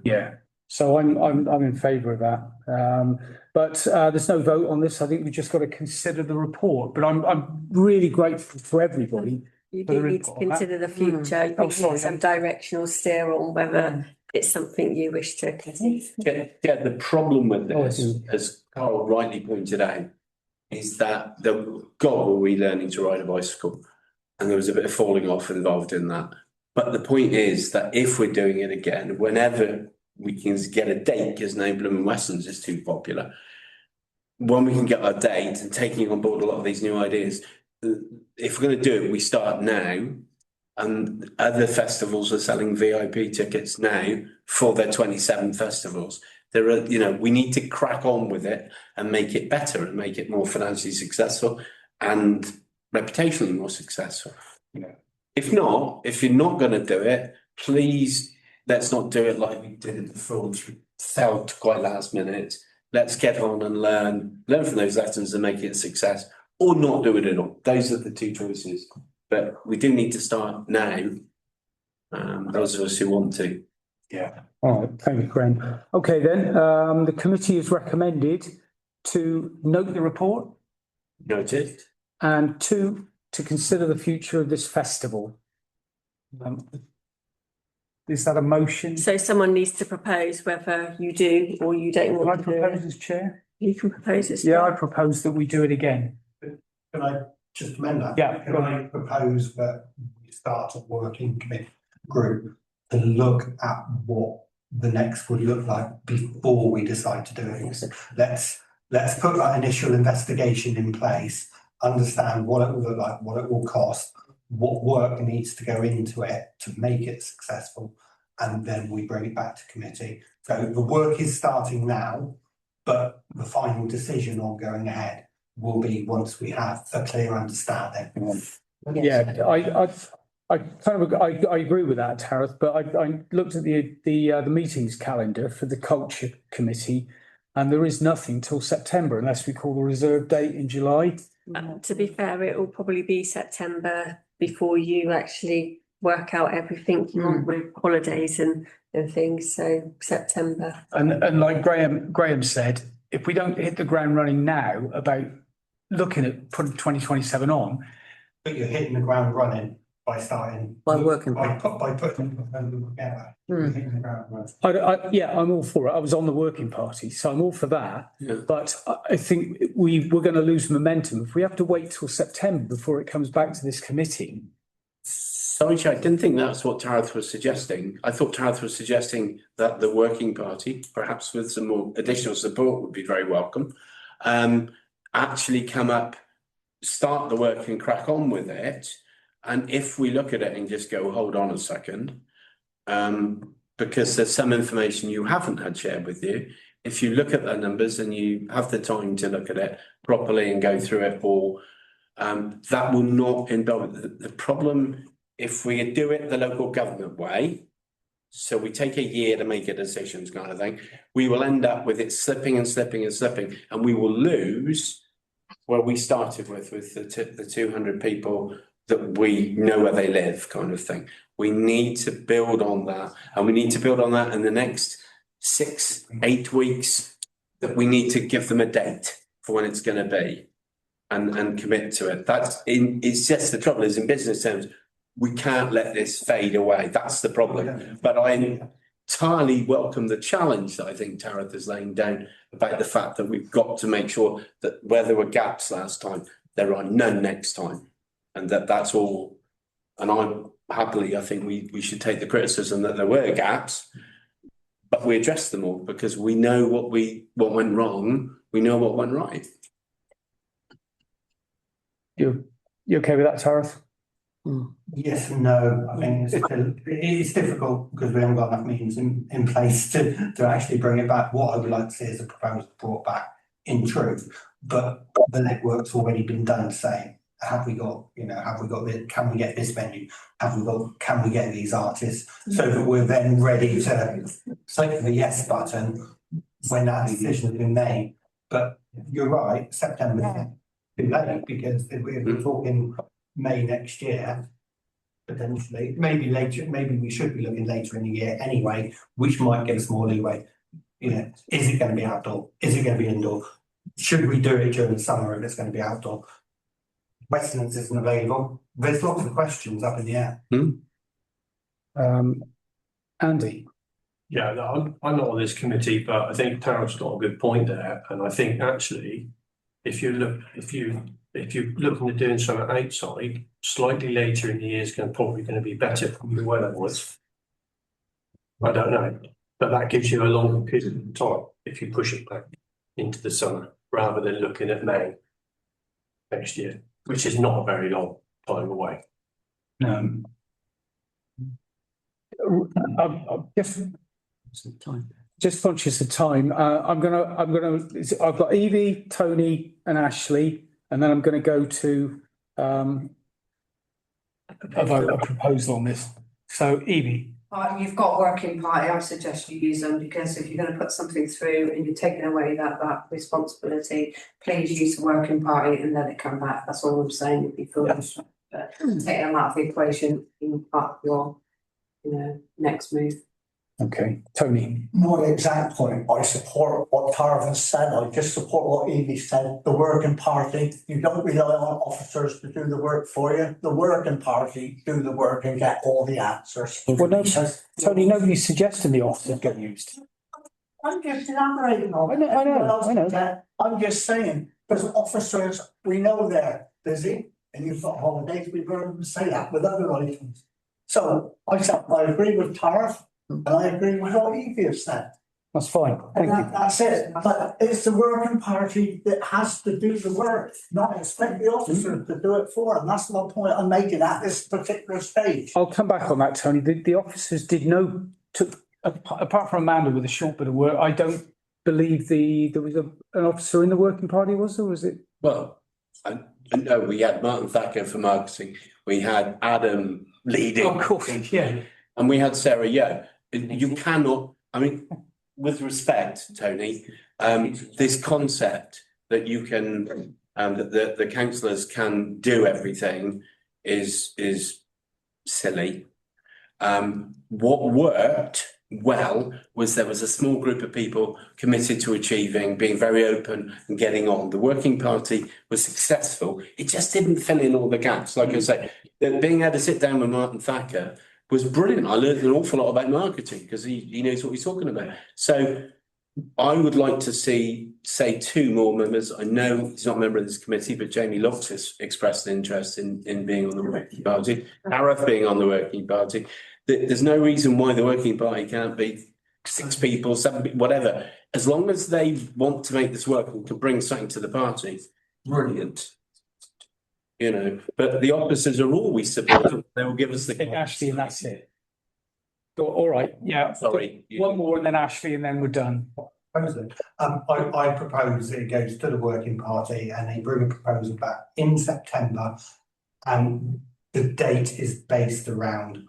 Yeah. So I'm in favour of that. But there's no vote on this. I think we've just got to consider the report. But I'm really grateful to everybody. You do need to consider the future. You need some directional steer on whether it's something you wish to continue. Yeah, the problem with this, as Carl rightly pointed out, is that were we learning to ride a bicycle? And there was a bit of falling off involved in that. But the point is that if we're doing it again, whenever we can get a date, because no Blooming Westlands is too popular, when we can get our date and taking on board a lot of these new ideas, if we're going to do it, we start now. And other festivals are selling VIP tickets now for their 27 festivals. There are, we need to crack on with it and make it better and make it more financially successful and reputationally more successful. If you're not going to do it, please, let's not do it like we did at the Frauds. We fell quite last minute. Let's get on and learn from those lessons and make it a success, or not do it at all. Those are the two choices. But we do need to start now those of us who want to. Yeah. All right, thank you, Graham. Okay, then, the committee has recommended to note the report Noted. and to consider the future of this festival. Is that a motion? So someone needs to propose whether you do or you don't Can I want to do propose it. as chair? You can propose as Yeah, chair. I propose that we do it again. Can I just amend that? Yeah. Can I propose that we start a working committee group to look at what the next would look like before we decide to do it? Let's put that initial investigation in place, understand what it will look like, what it will cost, what work needs to go into it to make it successful, and then we bring it back to committee. So the work is starting now, but the final decision on going ahead will be once we have a clear understanding. Yeah, I kind of, I agree with that, Tareth, but I looked at the meetings calendar for the culture committee, and there is nothing till September unless we call the reserve date in July. To be fair, it will probably be September before you actually work out everything you want with holidays and things, so September. And like Graham said, if we don't hit the ground running now about looking at putting 2027 on. But you're hitting the ground running by starting. By working. By putting them together. You're hitting the ground running. Yeah, I'm all for it. I was on the working party, so I'm all for that. Yeah. But I think we're going to lose momentum if we have to wait till September before it comes back to this committee. Sorry, Chair, I didn't think that's what Tareth was suggesting. I thought Tareth was suggesting that the working party, perhaps with some more additional support, would be very welcome. Actually come up, start the work and crack on with it. And if we look at it and just go, hold on a second, because there's some information you haven't had shared with you, if you look at the numbers and you have the time to look at it properly and go through it all, that will not indulge. The problem, if we do it the local government way, so we take a year to make a decision kind of thing, we will end up with it slipping and slipping and slipping, and we will lose where we started with the 200 people that we know where they live kind of thing. We need to build on that, and we need to build on that in the next 6-8 weeks, that we need to give them a date for when it's going to be and commit to it. It's just the trouble is in business terms, we can't let this fade away. That's the problem. But I entirely welcome the challenge that I think Tareth is laying down about the fact that we've got to make sure that where there were gaps last time, there are none next time. And that's all. And I think we should take the criticism that there were gaps, but we address them all because we know what went wrong. We know what went right. You okay with that, Tareth? Yes and no. I mean, it's difficult because we haven't got enough meetings in place to actually bring it back. What I would like to see is a proposal brought back in truth, but the legwork's already been done to say, have we got this, can we get this venue? Can we get these artists? So that we're then ready to click the yes button when that decision has been made. But you're right, September too late, because if we're talking May next year, potentially, maybe later, maybe we should be looking later in the year anyway, which might give us more leeway. Is it going to be outdoor? Is it going to be indoor? Should we do it during the summer if it's going to be outdoor? Westlands isn't available. There's lots of questions up in the air. Andy. Yeah, no, I'm not on this committee, but I think Tareth's got a good point there, and I think actually, if you're looking at doing something outside, slightly later in the year is probably going to be better from the weather was. I don't know, but that gives you a longer period of time if you push it back into the summer rather than looking at May next year, which is not a very long time away. I'm just conscious of time. I've got Evie, Tony, and Ashley, and then I'm going to go to a proposal on this. So Evie. You've got working party. I suggest you use them because if you're going to put something through and you're taking away that responsibility, please use the working party and let it come back. That's all I'm saying. It'd be foolish, but taking them out of the equation in part of your next move. Okay, Tony. Not the exact point. I support what Tara has said. I just support what Evie said. The working party, you don't rely on officers to do the work for you. The working party do the work and get all the answers. Well, no, Tony, nobody's suggesting the officers get used. I'm just elaborating on it. I know. I'm just saying, because officers, we know they're busy and you've got holidays, we've heard them say that with other items. So I agree with Tara and I agree with what Evie has said. That's fine, thank you. That's it, but it's the working party that has to do the work, not expect the officers to do it for them. That's my point I'm making at this particular stage. I'll come back on that, Tony. The officers did apart from Amanda with a short bit of work, I don't believe there was an officer in the working party, was there? Was it? Well, I know we had Martin Thacker for marketing, we had Adam leading. Of course, yeah. And we had Sarah Yo. You cannot, I mean, with respect, Tony, this concept that you can, that the councillors can do everything is silly. What worked well was there was a small group of people committed to achieving, being very open and getting on. The working party was successful. It just didn't fill in all the gaps. Like I say, being able to sit down with Martin Thacker was brilliant. I learned an awful lot about marketing because he knows what he's talking about. So I would like to say two more members. I know he's not a member of this committee, but Jamie Locks has expressed an interest in being on the working party. Arif being on the working party. There's no reason why the working party can't be 6 people, 7 people, whatever. As long as they want to make this work and can bring something to the party, brilliant. You know, but the officers are always supportive. They will give us the. Ashley, and that's it. All right, yeah. Sorry. One more and then Ashley and then we're done. I propose that it goes to the working party and they bring a proposal back in September. And the date is based around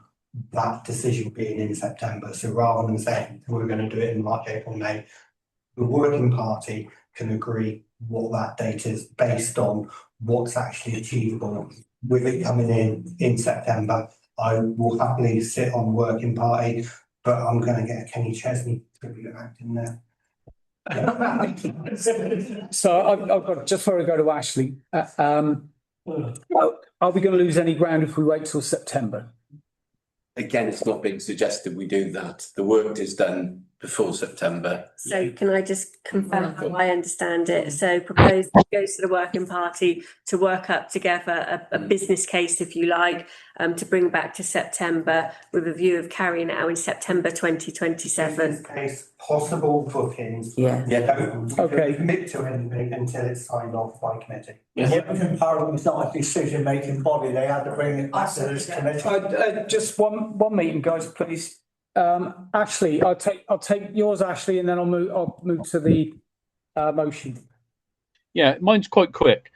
that decision being in September. So rather than saying we're going to do it in March, April, May, the working party can agree what that date is based on what's actually achievable. With it coming in September, I will happily sit on the working party, but I'm going to get a Kenny Chesney tribute act in there. So I've got, just before I go to Ashley, are we going to lose any ground if we wait till September? Again, it's not being suggested we do that. The work is done before September. So can I just confirm how I understand it? So proposed goes to the working party to work up together a business case, if you like, to bring back to September with a view of carrying it out in September 2027. Case possible bookings. Yeah. Don't Okay. commit to anything until it's signed off by committee. The working parliament's not a decision-making body. They had to bring it back to this committee. Just one meeting, guys, please. Ashley, I'll take yours, Ashley, and then I'll move to the motion. Yeah, mine's quite quick.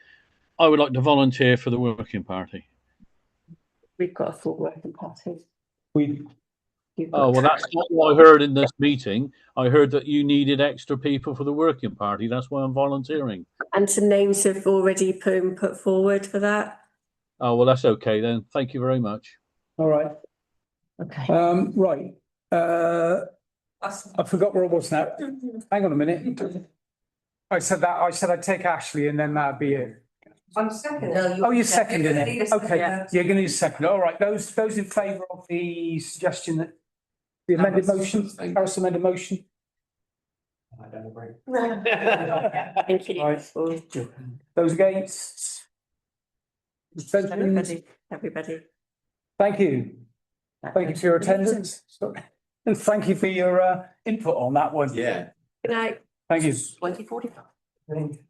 I would like to volunteer for the working party. We've got a full working party. Oh, well, that's not what I heard in this meeting. I heard that you needed extra people for the working party. That's why I'm volunteering. And some names have already been put forward for that. Oh, well, that's okay then. Thank you very much. All right. Okay. Right. I forgot where I was now. Hang on a minute. I said I'd take Ashley and then that'd be it. I'm second. Oh, you're seconding it. Okay, you're going to use second. All right. Those in favour of the suggestion that the amended motion, Harris amended motion. I don't agree. Thank you. Right. Those against? Everybody. Thank you. Thank you for your attendance. And thank you for your input on that one. Yeah. Good night. Thank you. 2045. 2040.